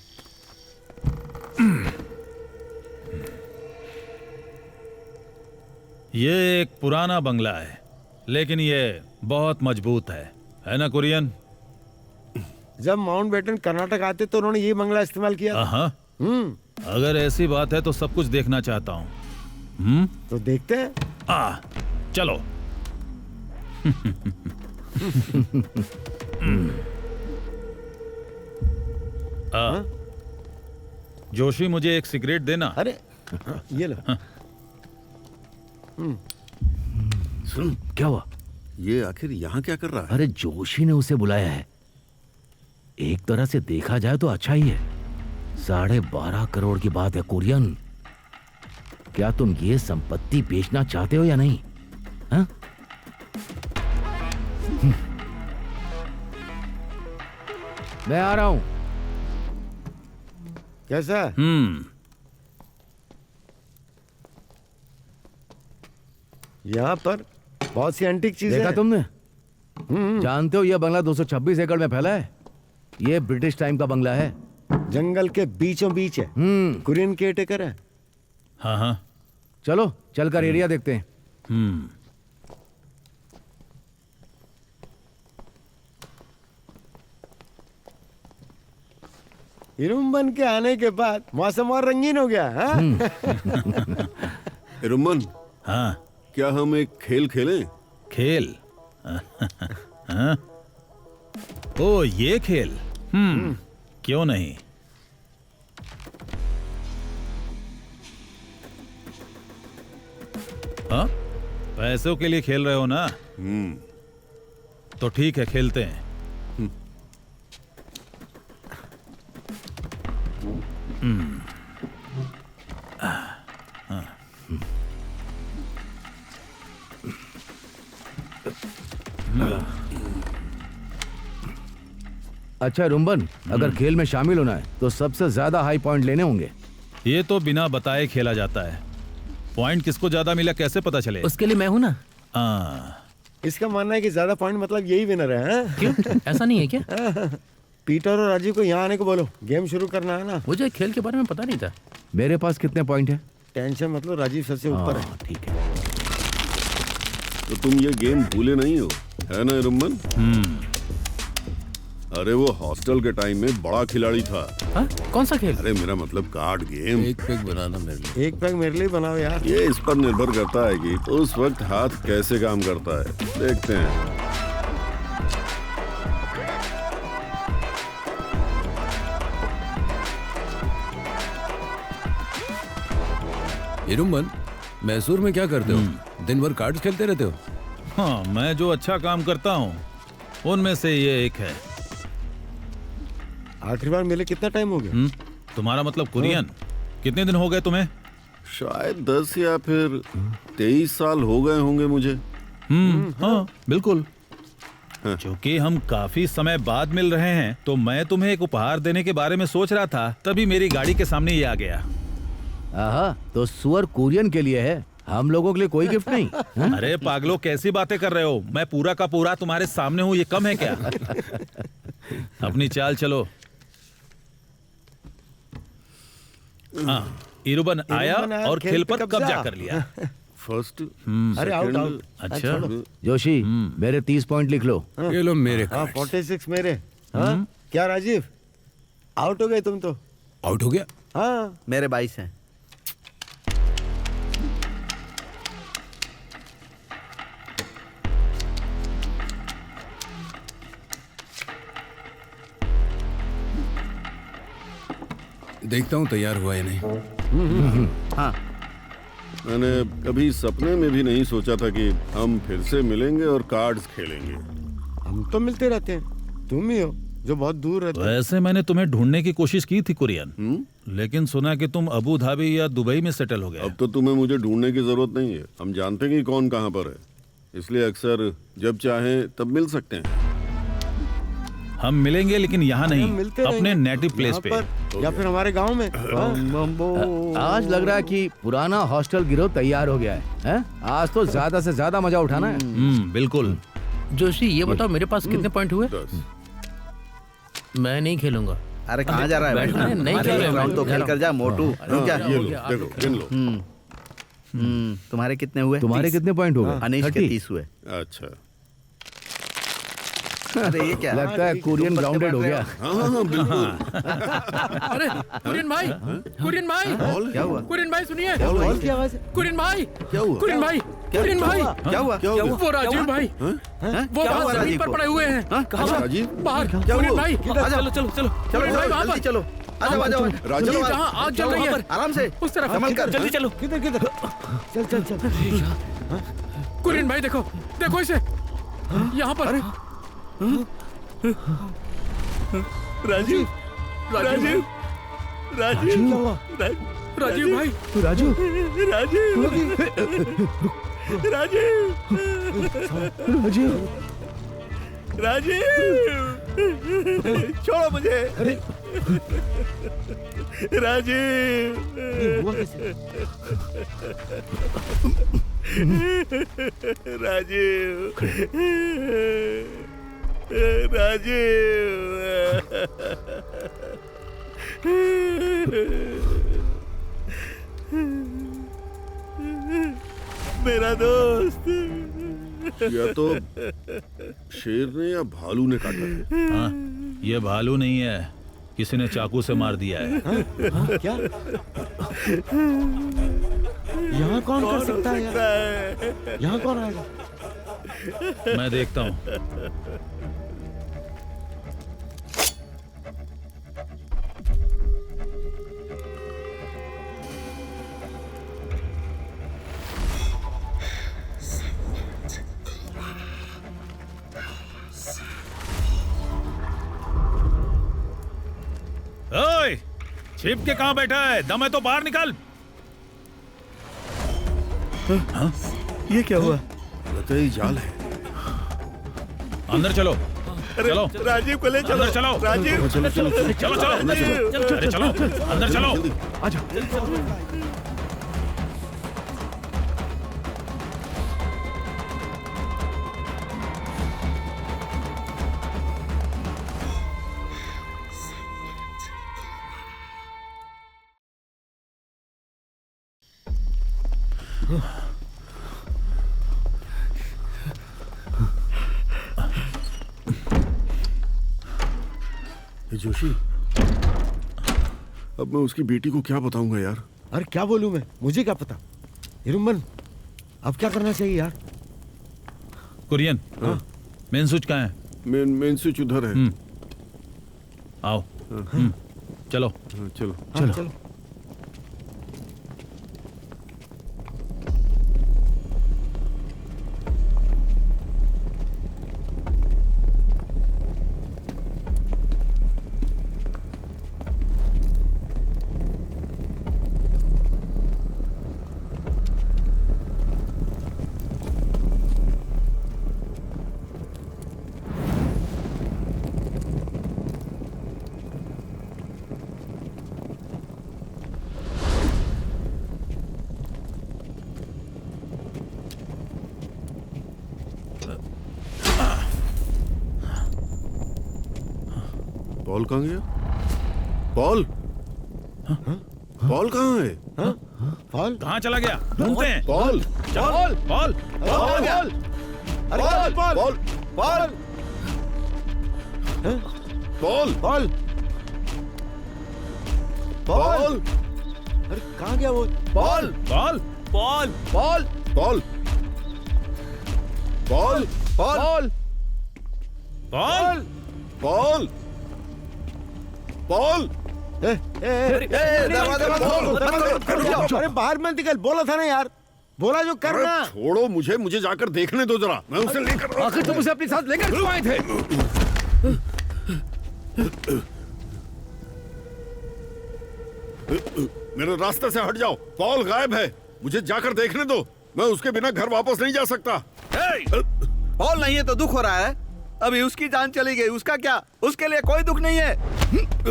ये एक पुराना बंगला है, लेकिन ये बहुत मजबूत है ना कुरियन? जब माउंटबेटन कर्नाटक आते तो उन्होंने ये बंगला इस्तेमाल किया था। हाँ। अगर ऐसी बात है तो सब कुछ देखना चाहता हूँ। तो देखते हैं। चलो। जोशी, मुझे एक सिगरेट देना। अरे ये लो। सुन क्या हुआ? ये आखिर यहाँ क्या कर रहा है? अरे जोशी ने उसे बुलाया है। एक तरह से देखा जाए तो अच्छा ही है। 12.5 करोड़ की बात है कुरियन। क्या तुम ये संपत्ति बेचना चाहते हो या नहीं? हाँ? मैं आ रहा हूं। कैसा? यहाँ पर बहुत सी एंटीक चीजें देखा हैं। तुमने? जानते हो यह बंगला 226 एकड़ में फैला है। यह ब्रिटिश टाइम का बंगला है। जंगल के बीचों बीच है। कुरियन केयरटेकर है। हाँ हाँ। चलो चलकर एरिया देखते हैं। इरुम्बन के आने के बाद मौसम और रंगीन हो गया। हाँ? रुमन, हाँ क्या हम एक खेल खेलें? खेल हाँ? ओ ये खेल क्यों नहीं। हाँ पैसों के लिए खेल रहे हो ना? तो ठीक है खेलते हैं। अच्छा रुम्बन, अगर खेल में शामिल होना है तो सबसे ज्यादा हाई पॉइंट लेने होंगे। ये तो बिना बताए खेला जाता है। पॉइंट किसको ज्यादा मिला कैसे पता चले? उसके लिए मैं हूं ना। इसका मानना है कि ज्यादा पॉइंट मतलब यही विनर है। हाँ? क्यों, ऐसा नहीं है क्या? पीटर और राजीव को यहाँ आने को बोलो, गेम शुरू करना है ना। मुझे खेल के बारे में पता नहीं था। मेरे पास कितने पॉइंट है? टेंशन मतलब राजीव सबसे ऊपर है। ठीक है। तो तुम ये गेम भूले नहीं हो, है ना रुमन? अरे वो हॉस्टल के टाइम में बड़ा खिलाड़ी था। हा? कौन सा खेल? अरे मेरा मतलब कार्ड गेम। एक पैक बनाना मेरे लिए। एक पैक मेरे लिए बनाओ यार। ये इस पर निर्भर करता है कि उस वक्त हाथ कैसे काम करता है। देखते हैं। इरुम्बन, मैसूर में क्या करते हो? दिन भर कार्ड्स खेलते रहते हो? हाँ मैं जो अच्छा काम करता हूँ उनमें से ये एक है। आखिरी बार मिले कितना टाइम हो गया? तुम्हारा मतलब कुरियन? कितने दिन हो गए तुम्हें? शायद 10 या फिर 23 साल हो गए होंगे मुझे। हाँ बिल्कुल। क्योंकि हम काफी समय बाद मिल रहे हैं तो मैं तुम्हें एक उपहार देने के बारे में सोच रहा था, तभी मेरी गाड़ी के सामने ये आ गया। आहा, तो सुअर कुरियन के लिए है, हम लोगों के लिए कोई गिफ्ट नहीं। अरे पागलों, कैसी बातें कर रहे हो? मैं पूरा का पूरा तुम्हारे सामने हूँ, ये कम है क्या? अपनी चाल चलो। हाँ, इरुबन आया और खेल पर कब्जा कर लिया। फर्स्ट अरे आउट आउट। अच्छा जोशी, मेरे 30 पॉइंट लिख लो। ये लो मेरे हाँ कार्ड्स। 46 मेरे। हाँ क्या राजीव, आउट हो गए तुम तो? आउट हो गया? हाँ मेरे 22 हैं। देखता हूँ तैयार हुआ या नहीं। हाँ, मैंने कभी सपने में भी नहीं सोचा था कि हम फिर से मिलेंगे और कार्ड्स खेलेंगे। हम तो मिलते रहते हैं, तुम ही हो जो बहुत दूर रहते हो। वैसे मैंने तुम्हें ढूंढने की कोशिश की थी कुरियन, लेकिन सुना कि तुम अबू धाबी या दुबई में सेटल हो गए। अब तो तुम्हें मुझे ढूंढने की जरूरत नहीं है। हम जानते हैं कि कौन कहाँ पर है, इसलिए अक्सर जब चाहें तब मिल सकते हैं। हम मिलेंगे लेकिन यहाँ हम नहीं, मिलते अपने रहेंगे। नेटिव प्लेस यहाँ पे। पर, या फिर हमारे गांव में। आज लग रहा है कि पुराना हॉस्टल गिरोह तैयार हो गया है? आज तो ज्यादा से ज्यादा मजा उठाना है। बिल्कुल। जोशी ये बताओ मेरे पास कितने पॉइंट हुए? 10। मैं नहीं खेलूंगा। अरे कहाँ जा रहा है? बैठना है, नहीं अरे खेल रहे एक राउंड तो हैं। खेल कर जा मोटू। रुक जा। ये लो, देखो, गिन लो। तुम्हारे कितने हुए? तुम्हारे कितने पॉइंट हो गए? अनीश के 30। 30 हुए। अच्छा, अरे ये क्या? लगता है कुरियन ग्राउंडेड हो गया। हाँ हाँ हाँ, बिल्कुल। अरे कुरियन भाई, कुरियन भाई, क्या हुआ? कुरियन भाई सुनिए। बॉल की आवाज है। कुरियन भाई, क्या हुआ? कुरियन भाई, कुरियन भाई, क्या हुआ? क्या हुआ? वो राजीव भाई, वो क्या हुआ बाहर जमीन राजीव पर को? पड़े हुए हैं। हाँ? कहाँ अच्छा, पर? राजीव? बाहर। क्या कुरियन हुआ? भाई, किधर? चलो चलो चलो। चलो कुरियन भाई चलो वहाँ जल्दी पर। चलो। आजा आजा राजीव, ये जहाँ आग जल रही है, आराम से। उस तरफ संभल कर। जल्दी चलो। किधर किधर? चल चल चल। कुरियन भाई देखो, देखो इसे, यहाँ पर। राजीव, राजीव, राजीव, क्या हुआ? राजीव भाई, राजू, राजीव, राजीव, राजू, राजीव, छोड़ो मुझे। राजीव, हुआ कैसे? राजीव, मेरा दोस्त। या तो शेर ने या भालू ने काटा है। हाँ, ये भालू नहीं है, किसी ने चाकू से मार दिया है। हाँ, क्या? यहाँ कौन कर सकता है यार? यहाँ कौन आएगा? मैं देखता हूँ। ओए, छिप के कहाँ बैठा है? दम है तो बाहर निकल। ये क्या हुआ? लगता है ये जाल है। अंदर चलो। चलो राजीव को ले चलो। अंदर चलो। राजीव चलो चलो अरे चलो अंदर चलो। आजा। जोशी, अब मैं उसकी बेटी को क्या बताऊंगा यार? अरे क्या बोलूं मैं? मुझे क्या पता। हिरुम्बन, अब क्या करना चाहिए यार? कुरियन, मेन स्विच कहाँ है? मेन स्विच उधर है। आओ। चलो चलो चलो। पॉल कहाँ गया? पॉल? पॉल कहाँ है? पॉल कहाँ चला गया? ढूंढते हैं। पॉल? पॉल पॉल पॉल अरे Paul Paul? Paul? Paul? Paul Paul? अरे कहाँ गया वो? Paul? Paul Paul Paul? Paul? Paul? Paul Paul Paul? Paul? अरे बाहर मत निकल, बोला था ना यार, बोला जो करना। छोड़ो मुझे जाकर देखने दो जरा, मैं उसे लेकर। आखिर तुम उसे अपने साथ लेकर क्यों आए थे? मेरे रास्ते से हट जाओ। पॉल गायब है, मुझे जाकर देखने दो। मैं उसके बिना घर वापस नहीं जा सकता। पॉल नहीं है तो दुख हो रहा है। अभी उसकी जान चली गई, उसका क्या? उसके लिए कोई दुख नहीं है।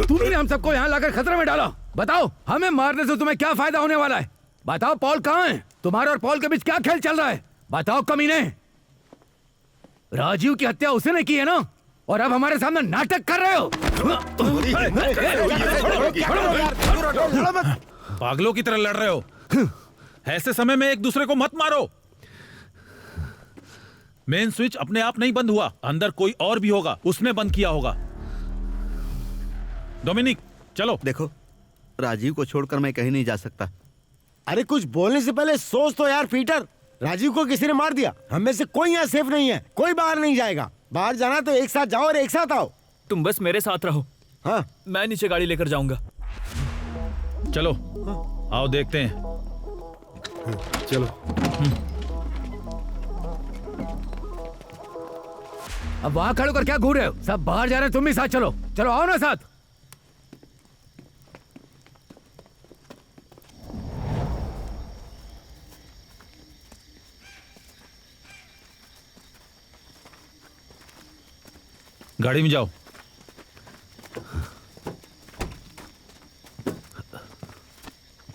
तुमने हम सबको यहाँ लाकर खतरे में डाला। बताओ, हमें मारने से तुम्हें क्या फायदा होने वाला है? बताओ, पॉल कहाँ है? तुम्हारे और पॉल के बीच क्या खेल चल रहा है? बताओ कमीने। राजीव की हत्या उसने की है ना, और अब हमारे सामने नाटक कर रहे हो। पागलों की तरह लड़ रहे हो। ऐसे समय में एक दूसरे को मत मारो। मेन स्विच अपने आप नहीं बंद हुआ, अंदर कोई और भी होगा, उसने बंद किया होगा। डोमिनिक चलो। देखो, राजीव को छोड़कर मैं कहीं नहीं जा सकता। अरे कुछ बोलने से पहले सोच तो यार पीटर। राजीव को किसी ने मार दिया, हम में से कोई यहाँ सेफ नहीं है, कोई बाहर नहीं जाएगा। बाहर जाना तो एक साथ जाओ और एक साथ आओ। तुम बस मेरे साथ रहो। हाँ, मैं नीचे गाड़ी लेकर जाऊंगा। चलो आओ देखते हैं। चलो। अब वहां खड़े होकर क्या घूर रहे हो? सब बाहर जा रहे हैं, तुम भी साथ चलो। चलो आओ ना साथ। गाड़ी में जाओ।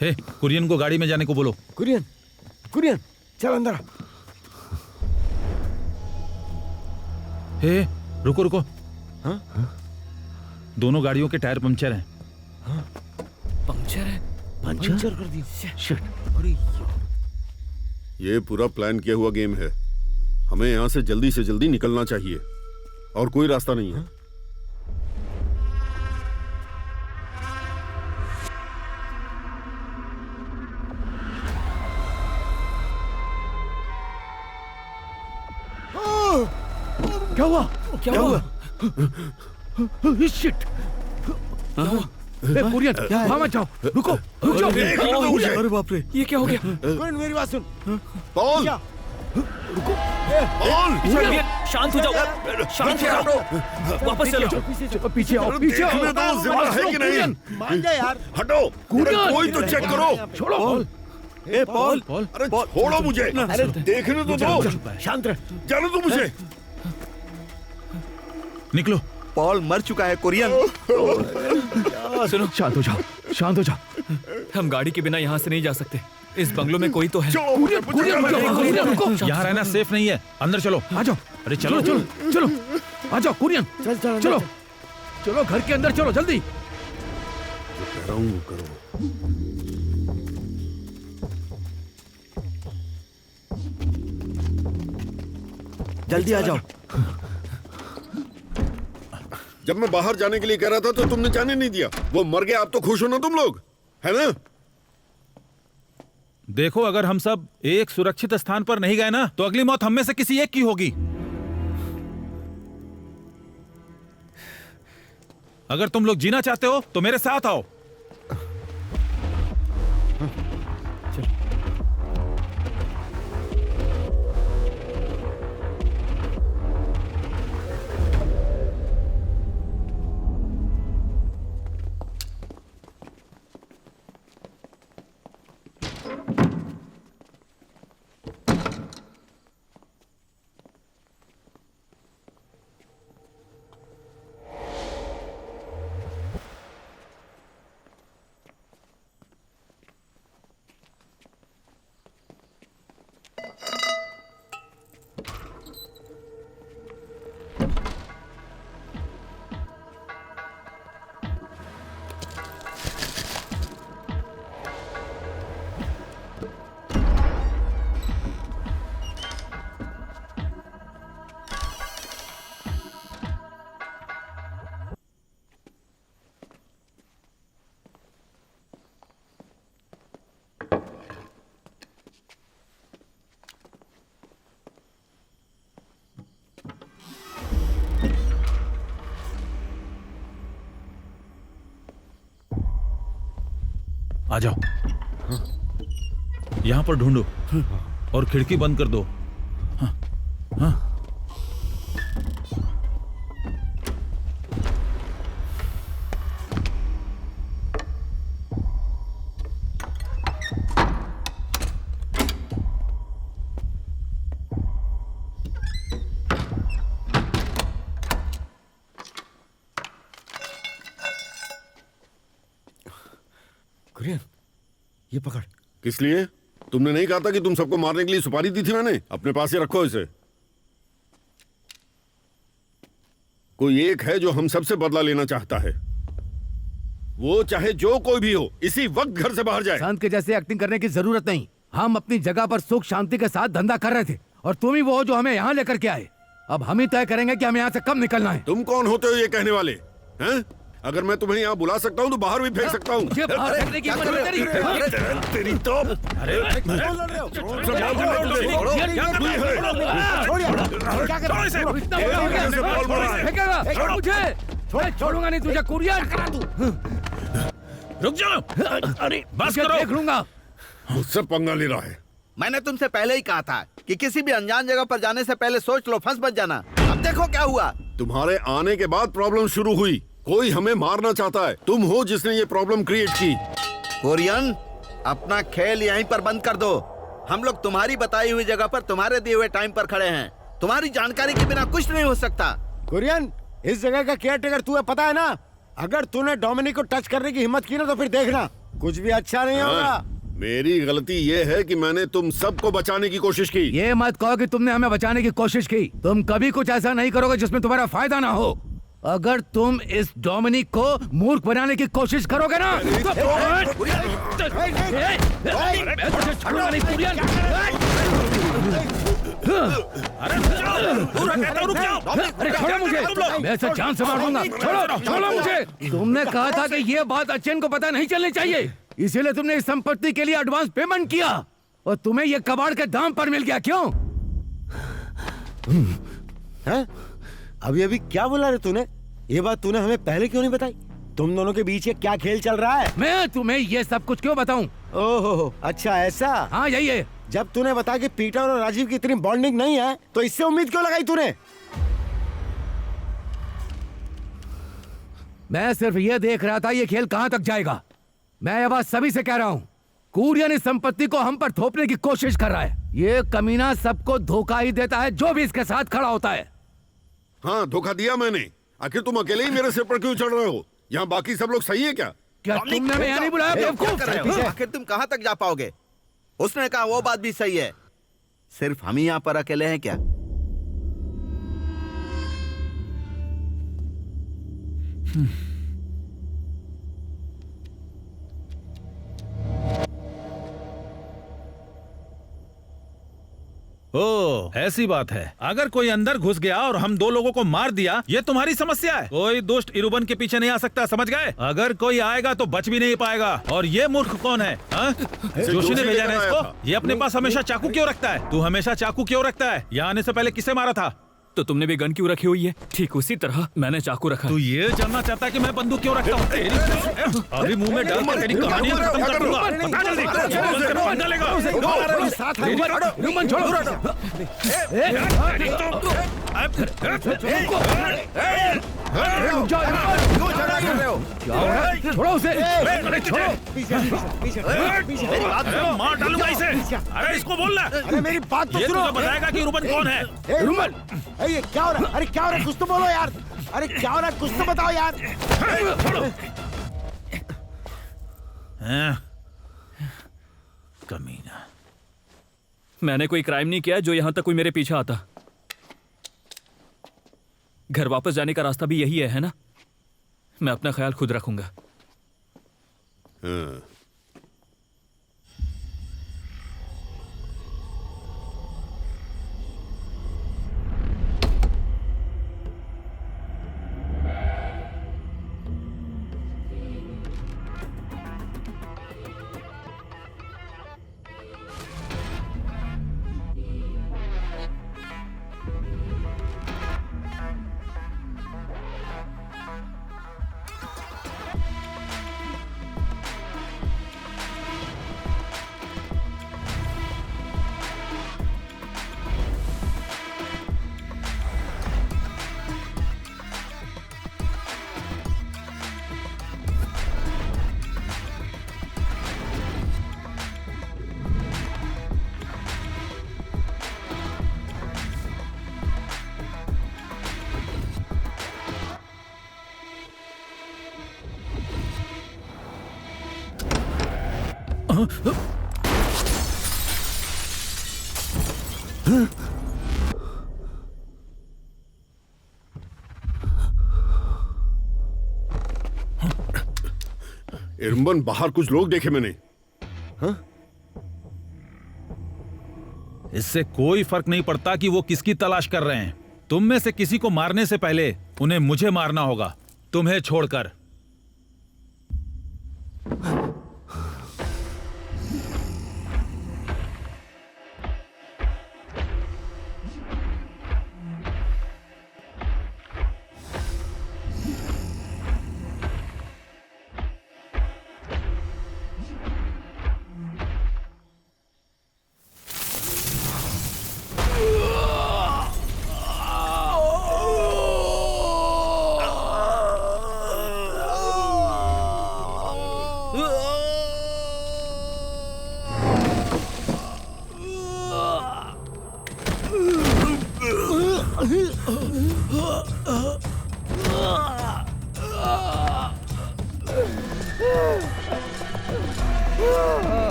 हे, कुरियन को गाड़ी में जाने को बोलो। कुरियन, कुरियन चल अंदर आ। हे, रुको रुको। हाँ? दोनों गाड़ियों के टायर पंक्चर हैं। पंक्चर है? पंचर कर दिया। अरे ये पूरा प्लान किया हुआ गेम है। हमें यहाँ से जल्दी निकलना चाहिए, और कोई रास्ता नहीं है। क्या हुआ? क्या हुआ? शिट! कुरियन, वहाँ मत जाओ, रुको, रुक जाओ। अरे बाप रे, ये क्या हो गया? कुरियन मेरी बात सुन। पॉल, क्या? पॉल, शांत हो जाओ, शांत हो जाओ, वापस चलो। पीछे आओ, पीछे आओ। देखने दो, जिंदा है कि नहीं? मान जा यार। हटो, अरे कोई तो चेक करो। छोड़ो। ए पॉल, अरे छोड़ो मुझे, अरे देखने तो दो। शांत रह। जाने दो मुझे। निकलो। पॉल मर चुका है कुरियन। सुनो, शांत हो जाओ, शांत हो जाओ। हम गाड़ी के बिना यहाँ से नहीं जा सकते। इस बंगलों में कोई तो है। यहाँ रहना सेफ नहीं है, अंदर चलो। आ जाओ। अरे चलो चलो, चलो, आ जाओ कुरियन। चल चल चलो, चलो घर के अंदर चलो, जल्दी। कह रहा हूँ करो। जल्दी आ जाओ। जब मैं बाहर जाने के लिए कह रहा था तो तुमने जाने नहीं दिया। वो मर गया, आप तो खुश हो ना तुम लोग, है ना? देखो, अगर हम सब एक सुरक्षित स्थान पर नहीं गए ना, तो अगली मौत हम में से किसी एक की होगी। अगर तुम लोग जीना चाहते हो तो मेरे साथ आओ। आ जाओ, यहां पर ढूंढो और खिड़की बंद कर दो। हाँ, हाँ। कुरियन, ये पकड़। किस लिए? तुमने नहीं कहा था कि तुम सबको मारने के लिए सुपारी दी थी मैंने? अपने पास ही रखो इसे। कोई एक है जो हम सबसे बदला लेना चाहता है। वो चाहे जो कोई भी हो, इसी वक्त घर से बाहर जाए। संत के जैसे एक्टिंग करने की जरूरत नहीं। हम अपनी जगह पर सुख शांति के साथ धंधा कर रहे थे और तुम ही वो हो जो हमें यहाँ लेकर के आए। अब हम ही तय करेंगे कि हमें यहाँ से कब निकलना है। तुम कौन होते हो ये कहने वाले? हैं? अगर मैं तुम्हें यहाँ बुला सकता हूँ तो बाहर भी फेंक सकता हूँ। तेरी तो छोड़ूंगा नहीं तुझे कुरियन। रुक जाओ, अरे बस करो। देख लूंगा। मुझसे पंगा ले रहा है। मैंने तुमसे पहले ही कहा था कि किसी भी अनजान जगह पर जाने से पहले सोच लो, फंस मत जाना। अब देखो क्या हुआ। तुम्हारे आने के बाद प्रॉब्लम शुरू हुई। कोई हमें मारना चाहता है। तुम हो जिसने ये प्रॉब्लम क्रिएट की। कोरियन, अपना खेल यहीं पर बंद कर दो। हम लोग तुम्हारी बताई हुई जगह पर तुम्हारे दिए हुए टाइम पर खड़े हैं। तुम्हारी जानकारी के बिना कुछ नहीं हो सकता। कुरियन, इस जगह का केयर टेकर तू है, पता है ना? अगर तूने डोमिनिक को टच करने की हिम्मत की ना तो फिर देखना कुछ भी अच्छा नहीं होगा। मेरी गलती ये है कि मैंने तुम सबको बचाने की कोशिश की। ये मत कहो कि तुमने हमें बचाने की कोशिश की। तुम कभी कुछ ऐसा नहीं करोगे जिसमें तुम्हारा फायदा ना हो। अगर तुम इस डोमिनिक को मूर्ख बनाने की कोशिश करोगे ना तो छोड़ूंगा नहीं कुरियन। अरे छोड़ो मुझे, मैं इसे जान से मार दूंगा। छोड़ो, छोड़ो मुझे। तुमने कहा था कि ये बात अचेन को पता नहीं चलनी चाहिए, इसीलिए तुमने इस संपत्ति के लिए एडवांस पेमेंट किया और तुम्हें ये कबाड़ के दाम पर मिल गया। क्यों? अभी अभी क्या बोला रे तूने? ये बात तूने हमें पहले क्यों नहीं बताई? तुम दोनों के बीच ये क्या खेल चल रहा है? मैं तुम्हें ये सब कुछ क्यों बताऊं? ओहो, अच्छा ऐसा? हाँ यही है। जब तूने बताया कि पीटर और राजीव की इतनी बॉन्डिंग नहीं है, तो इससे उम्मीद क्यों लगाई तूने? मैं सिर्फ ये देख रहा था ये खेल कहां तक जाएगा। मैं ये बात सभी से कह रहा हूं, कुरियन इस संपत्ति को हम पर थोपने की कोशिश कर रहा है। ये कमीना सबको धोखा ही देता है जो भी इसके साथ खड़ा होता है। हाँ, धोखा दिया मैंने। आखिर तुम अकेले ही मेरे सिर पर क्यों चढ़ रहे हो? यहाँ बाकी सब लोग सही है क्या? क्या तुमने हमें यहाँ नहीं बुलाया? क्या बेवकूफ! कर रहे हो? आखिर तुम कहाँ तक जा पाओगे? उसने कहा वो बात भी सही है। सिर्फ हम ही यहाँ पर अकेले हैं क्या? ओ, ऐसी बात है। अगर कोई अंदर घुस गया और हम दो लोगों को मार दिया, ये तुम्हारी समस्या है। कोई दुष्ट इरुबन के पीछे नहीं आ सकता, समझ गए? अगर कोई आएगा तो बच भी नहीं पाएगा। और ये मूर्ख कौन है? जोशी ने भेजा है इसको। ये अपने पास हमेशा चाकू क्यों रखता है? तू हमेशा चाकू क्यों रखता है? यहाँ आने से पहले किसे मारा था? तो तुमने भी गन क्यों रखी हुई है? ठीक उसी तरह मैंने चाकू रखा। तू ये जानना चाहता है कि मैं बंदूक क्यों रखता हूँ? अभी मुंह में डाल कर तेरी कहानी खत्म कर दूंगा। बता जल्दी, कौन डालेगा? छोड़ो उसे! मार डालूंगा इसे। अरे इसको बोलना। अरे मेरी बात तो ये सुनो। तुझे बताएगा कि रुबन कौन है। रुमन, ये क्या हो रहा है? अरे क्या हो रहा है? कुछ तो बोलो यार। अरे क्या हो रहा है? कुछ तो बताओ यार। कमीना। मैंने कोई क्राइम नहीं किया जो यहाँ तक कोई मेरे पीछे आता। घर वापस जाने का रास्ता भी यही है ना? मैं अपना ख्याल खुद रखूंगा। हाँ। इरम्बन, बाहर कुछ लोग देखे मैंने। इससे कोई फर्क नहीं पड़ता कि वो किसकी तलाश कर रहे हैं। तुम में से किसी को मारने से पहले उन्हें मुझे मारना होगा, तुम्हें छोड़कर।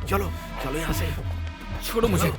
चलो चलो यहाँ से, छोड़ो मुझे।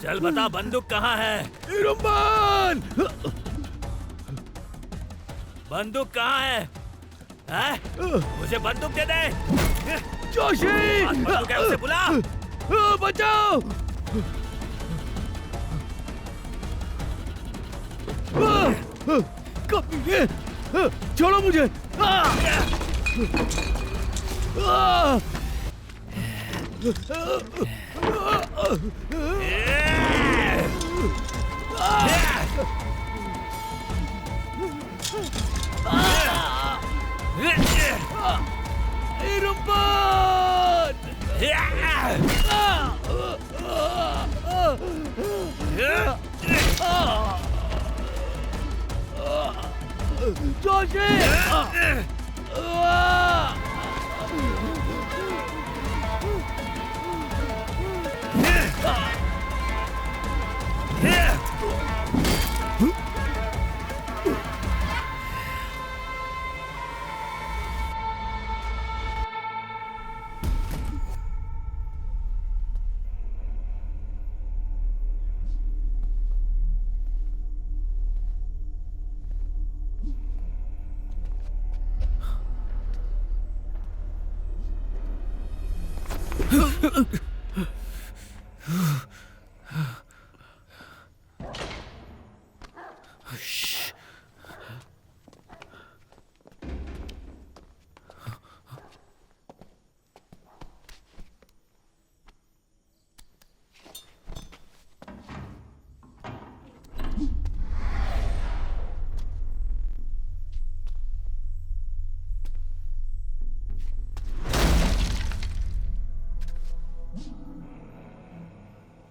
चल बता बंदूक कहाँ है? इरम्बान! बंदूक कहाँ है? मुझे बंदूक दे दे। जोशी! बंदूक है उसे बुला। बचाओ! छोड़ो मुझे!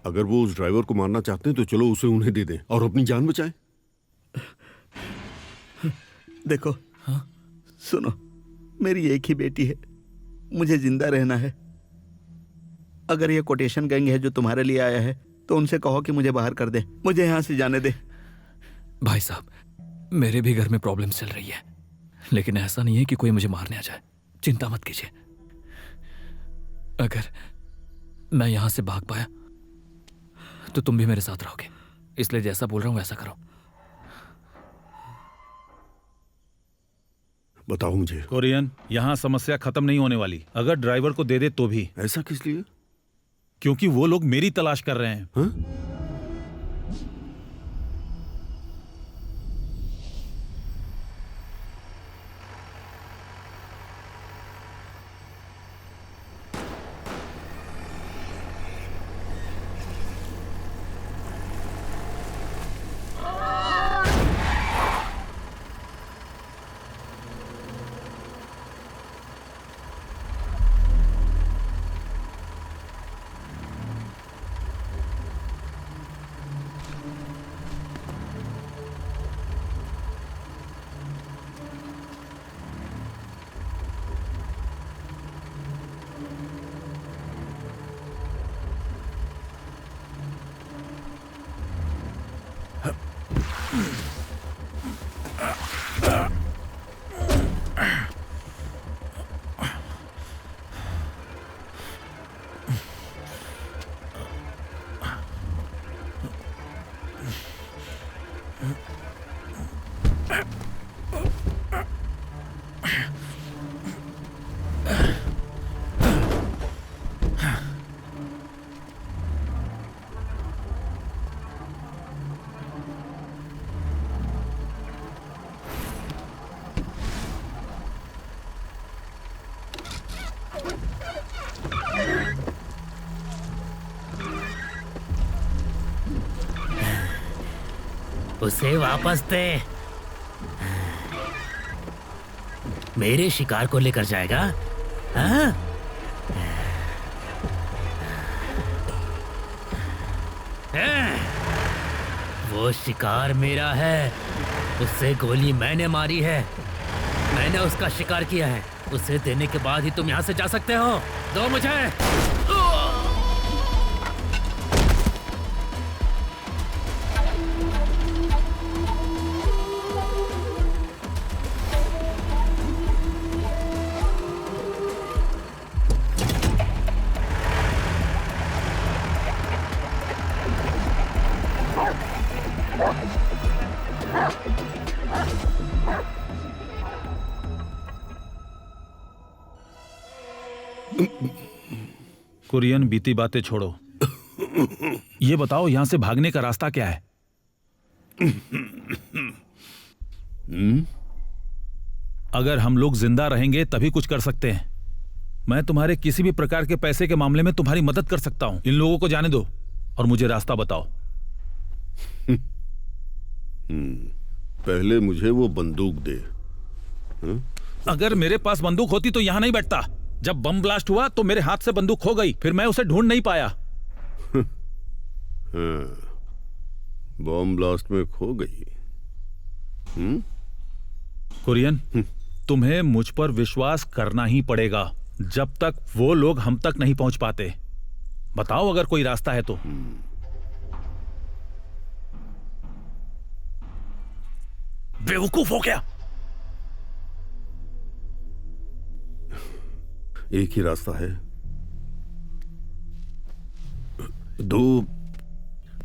अगर वो उस ड्राइवर को मारना चाहते हैं तो चलो उसे उन्हें दे दें और अपनी जान बचाएं। देखो, सुनो, मेरी एक ही बेटी है, मुझे जिंदा रहना है। अगर ये कोटेशन गैंग है जो तुम्हारे लिए आया है तो उनसे कहो कि मुझे बाहर कर दे, मुझे यहाँ से जाने दे। भाई साहब, मेरे भी घर में प्रॉब्लम चल रही है, लेकिन ऐसा नहीं है कि कोई मुझे मारने आ जाए। चिंता मत कीजिए। अगर मैं यहां से भाग पाया तो तुम भी मेरे साथ रहोगे, इसलिए जैसा बोल रहा हूं वैसा करो। बताओ मुझे। कोरियन, यहाँ समस्या खत्म नहीं होने वाली। अगर ड्राइवर को दे दे तो भी। ऐसा किस लिए? क्योंकि वो लोग मेरी तलाश कर रहे हैं। हाँ? उसे वापस दे। मेरे शिकार को लेकर जाएगा? हाँ? वो शिकार मेरा है, उससे गोली मैंने मारी है, मैंने उसका शिकार किया है। उसे देने के बाद ही तुम यहाँ से जा सकते हो। दो मुझे। कुरियन, बीती बातें छोड़ो। ये बताओ, यहां से भागने का रास्ता क्या है? अगर हम लोग जिंदा रहेंगे तभी कुछ कर सकते हैं। मैं तुम्हारे किसी भी प्रकार के पैसे के मामले में तुम्हारी मदद कर सकता हूं। इन लोगों को जाने दो और मुझे रास्ता बताओ। पहले मुझे वो बंदूक दे। अगर मेरे पास बंदूक होती तो यहां नहीं बैठता। जब बम ब्लास्ट हुआ तो मेरे हाथ से बंदूक खो गई, फिर मैं उसे ढूंढ नहीं पाया। बम ब्लास्ट में खो गई। कुरियन, तुम्हें मुझ पर विश्वास करना ही पड़ेगा जब तक वो लोग हम तक नहीं पहुंच पाते। बताओ अगर कोई रास्ता है तो। बेवकूफ हो क्या? एक ही रास्ता है। 2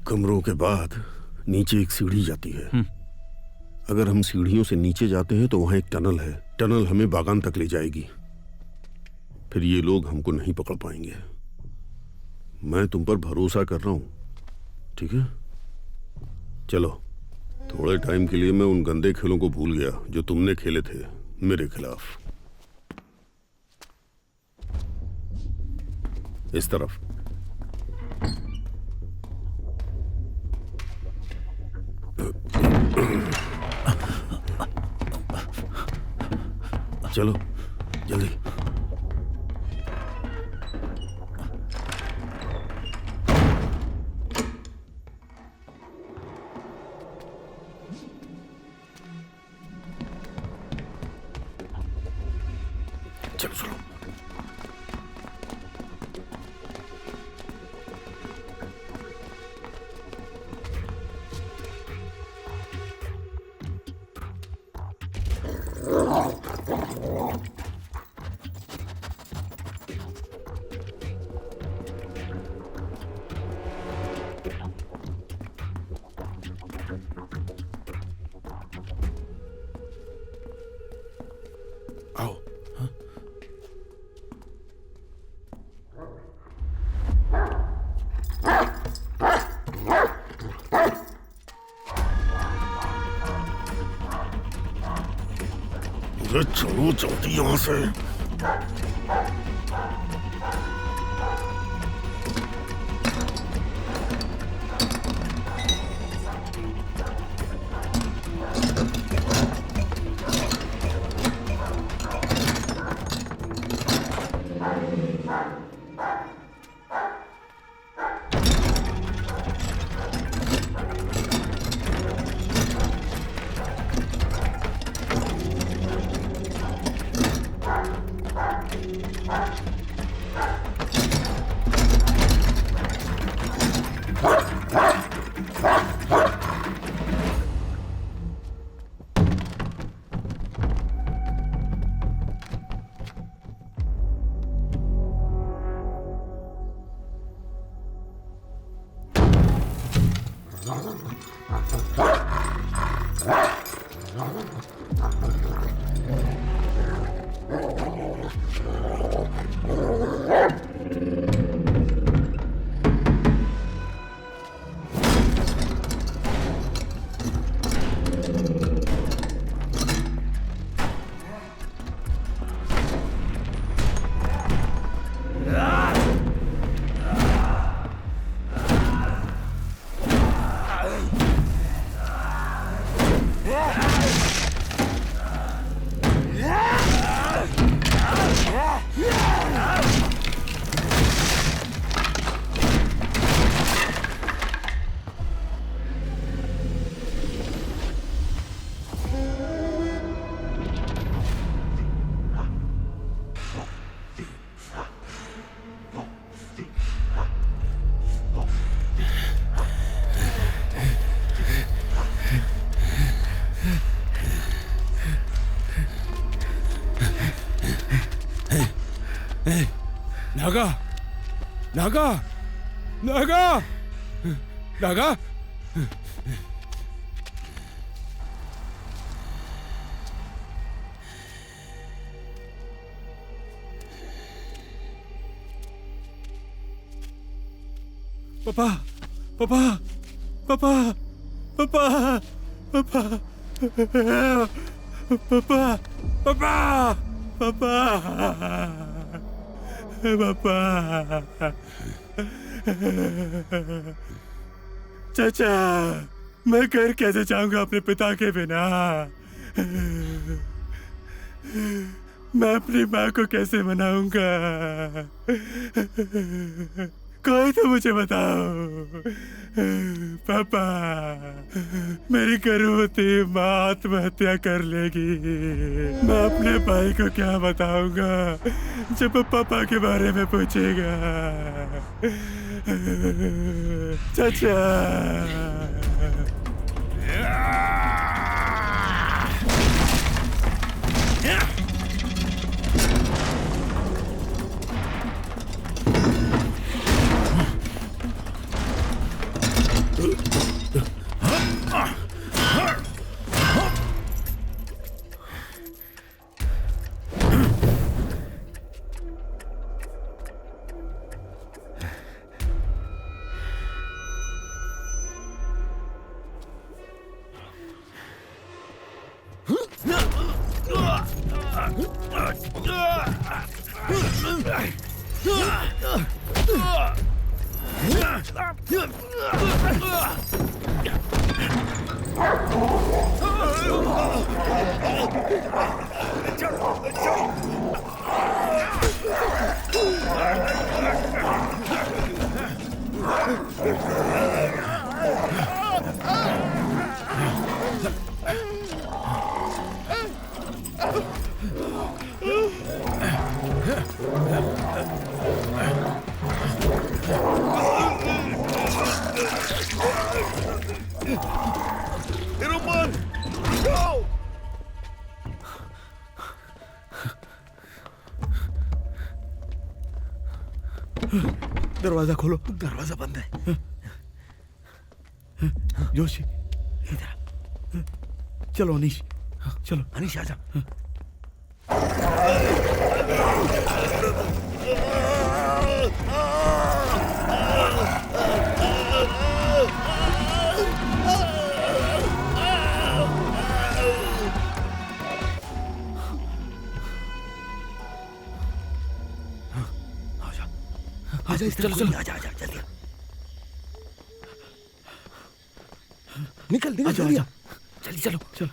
कमरों के बाद नीचे एक सीढ़ी जाती है। अगर हम सीढ़ियों से नीचे जाते हैं तो वहां एक टनल है। टनल हमें बागान तक ले जाएगी। फिर ये लोग हमको नहीं पकड़ पाएंगे। मैं तुम पर भरोसा कर रहा हूं, ठीक है? चलो, थोड़े टाइम के लिए मैं उन गंदे खेलों को भूल गया जो तुमने खेले थे मेरे खिलाफ। इस तरफ। चलो जल्दी। चलो चलो। आओ। चलो जल्दी यहाँ से। नागा, नागा, नागा, नागा। पापा, पापा, पापा, पापा, पापा, पापा, पापा, पापा, पापा। चाचा, मैं घर कैसे जाऊंगा अपने पिता के बिना? मैं अपनी माँ को कैसे मनाऊंगा? कोई तो मुझे बताओ। पापा, मेरी गर्भवती माँ आत्महत्या कर लेगी। मैं अपने भाई को क्या बताऊंगा जब वो पापा के बारे में पूछेगा? चाचा। दरवाजा खोलो। दरवाजा बंद है। जोशी, इधर चलो। अनीश, चलो। अनीश, आजा। आजा इस तरफ, आजा आजा जल्दी निकल निकल जल्दी जल्दी चलो चलो।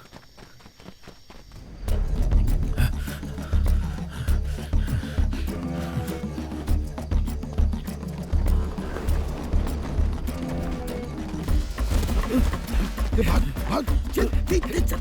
भाग भाग चल चल चल।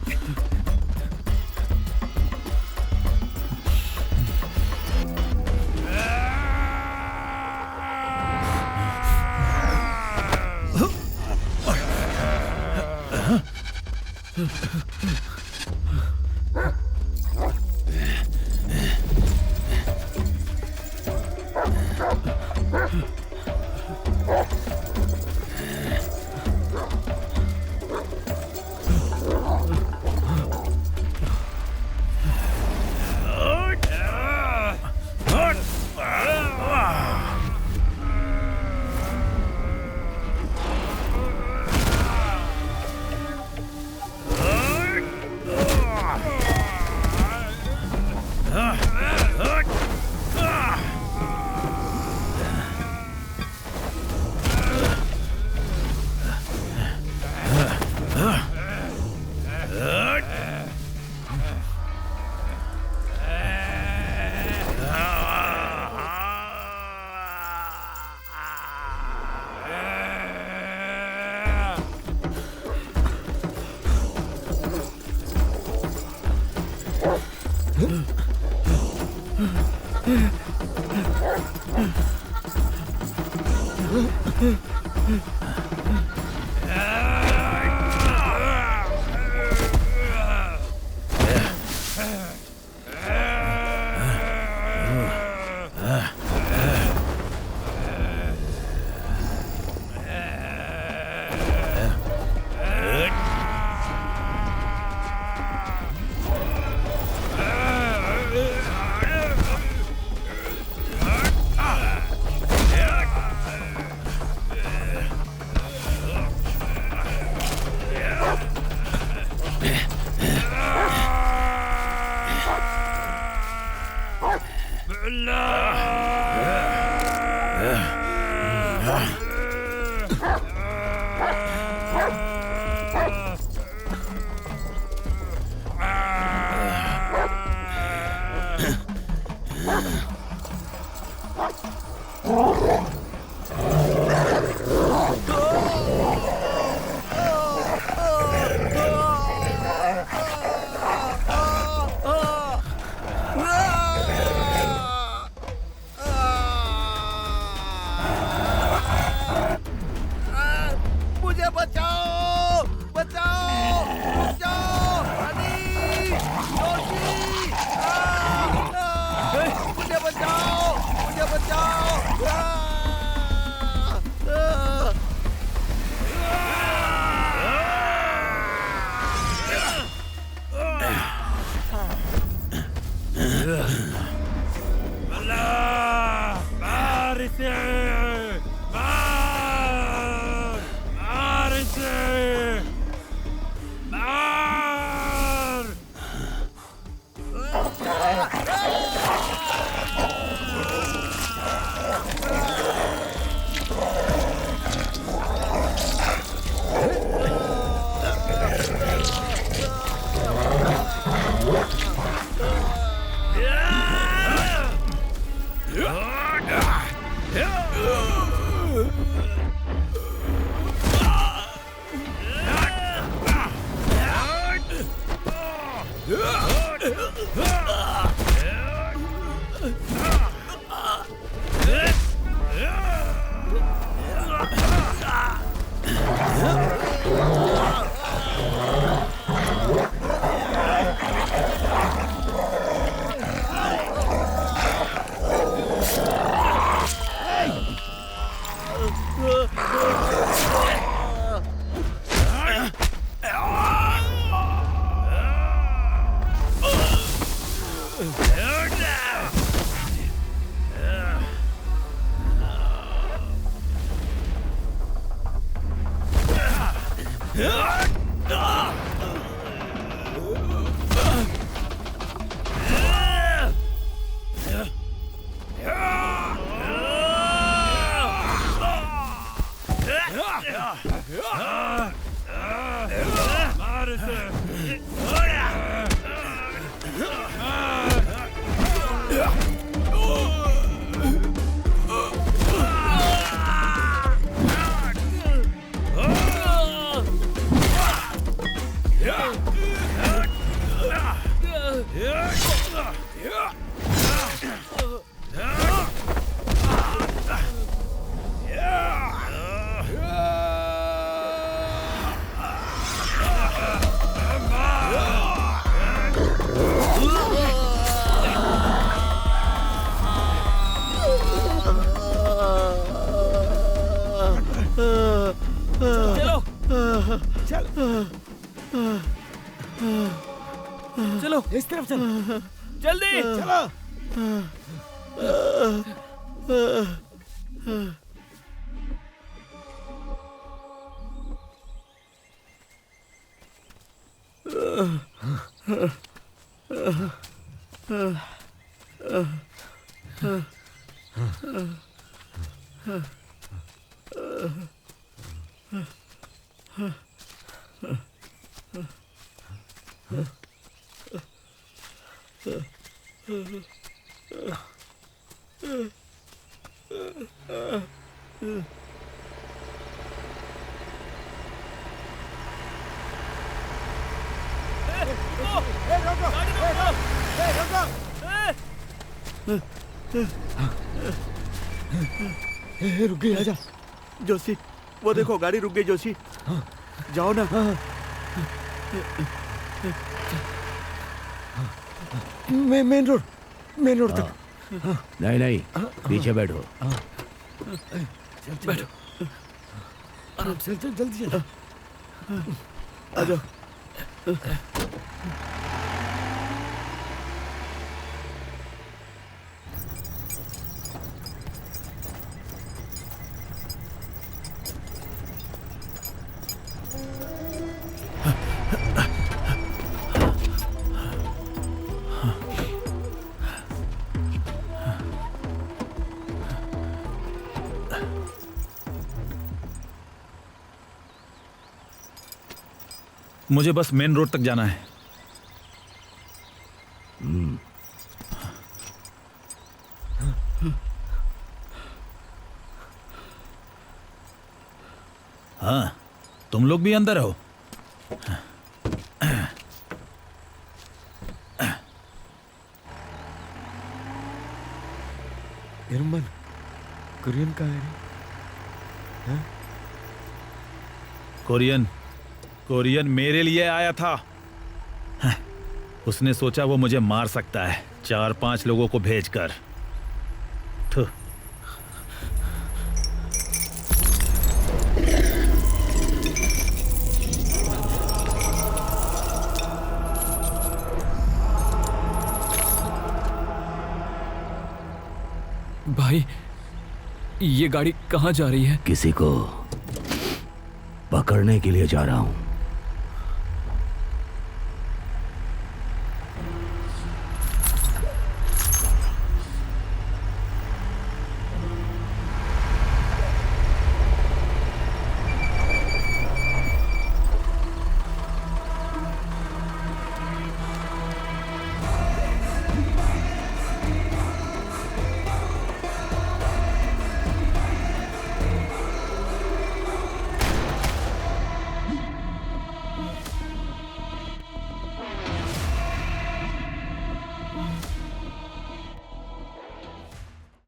इस तरफ चल। जल्दी चलो। रुक गई, आजा। जोशी, वो देखो गाड़ी रुक गई। जोशी, जाओ ना। मेन रोड तक। नहीं नहीं, पीछे बैठो। बैठो। चल जल्दी चल। आ जाओ। मुझे बस मेन रोड तक जाना है। हाँ, तुम लोग भी अंदर हो। इरमन, कुरियन का है? कोरियन मेरे लिए आया था। उसने सोचा वो मुझे मार सकता है 4-5 लोगों को भेजकर। थू। भाई, ये गाड़ी कहाँ जा रही है? किसी को पकड़ने के लिए जा रहा हूं।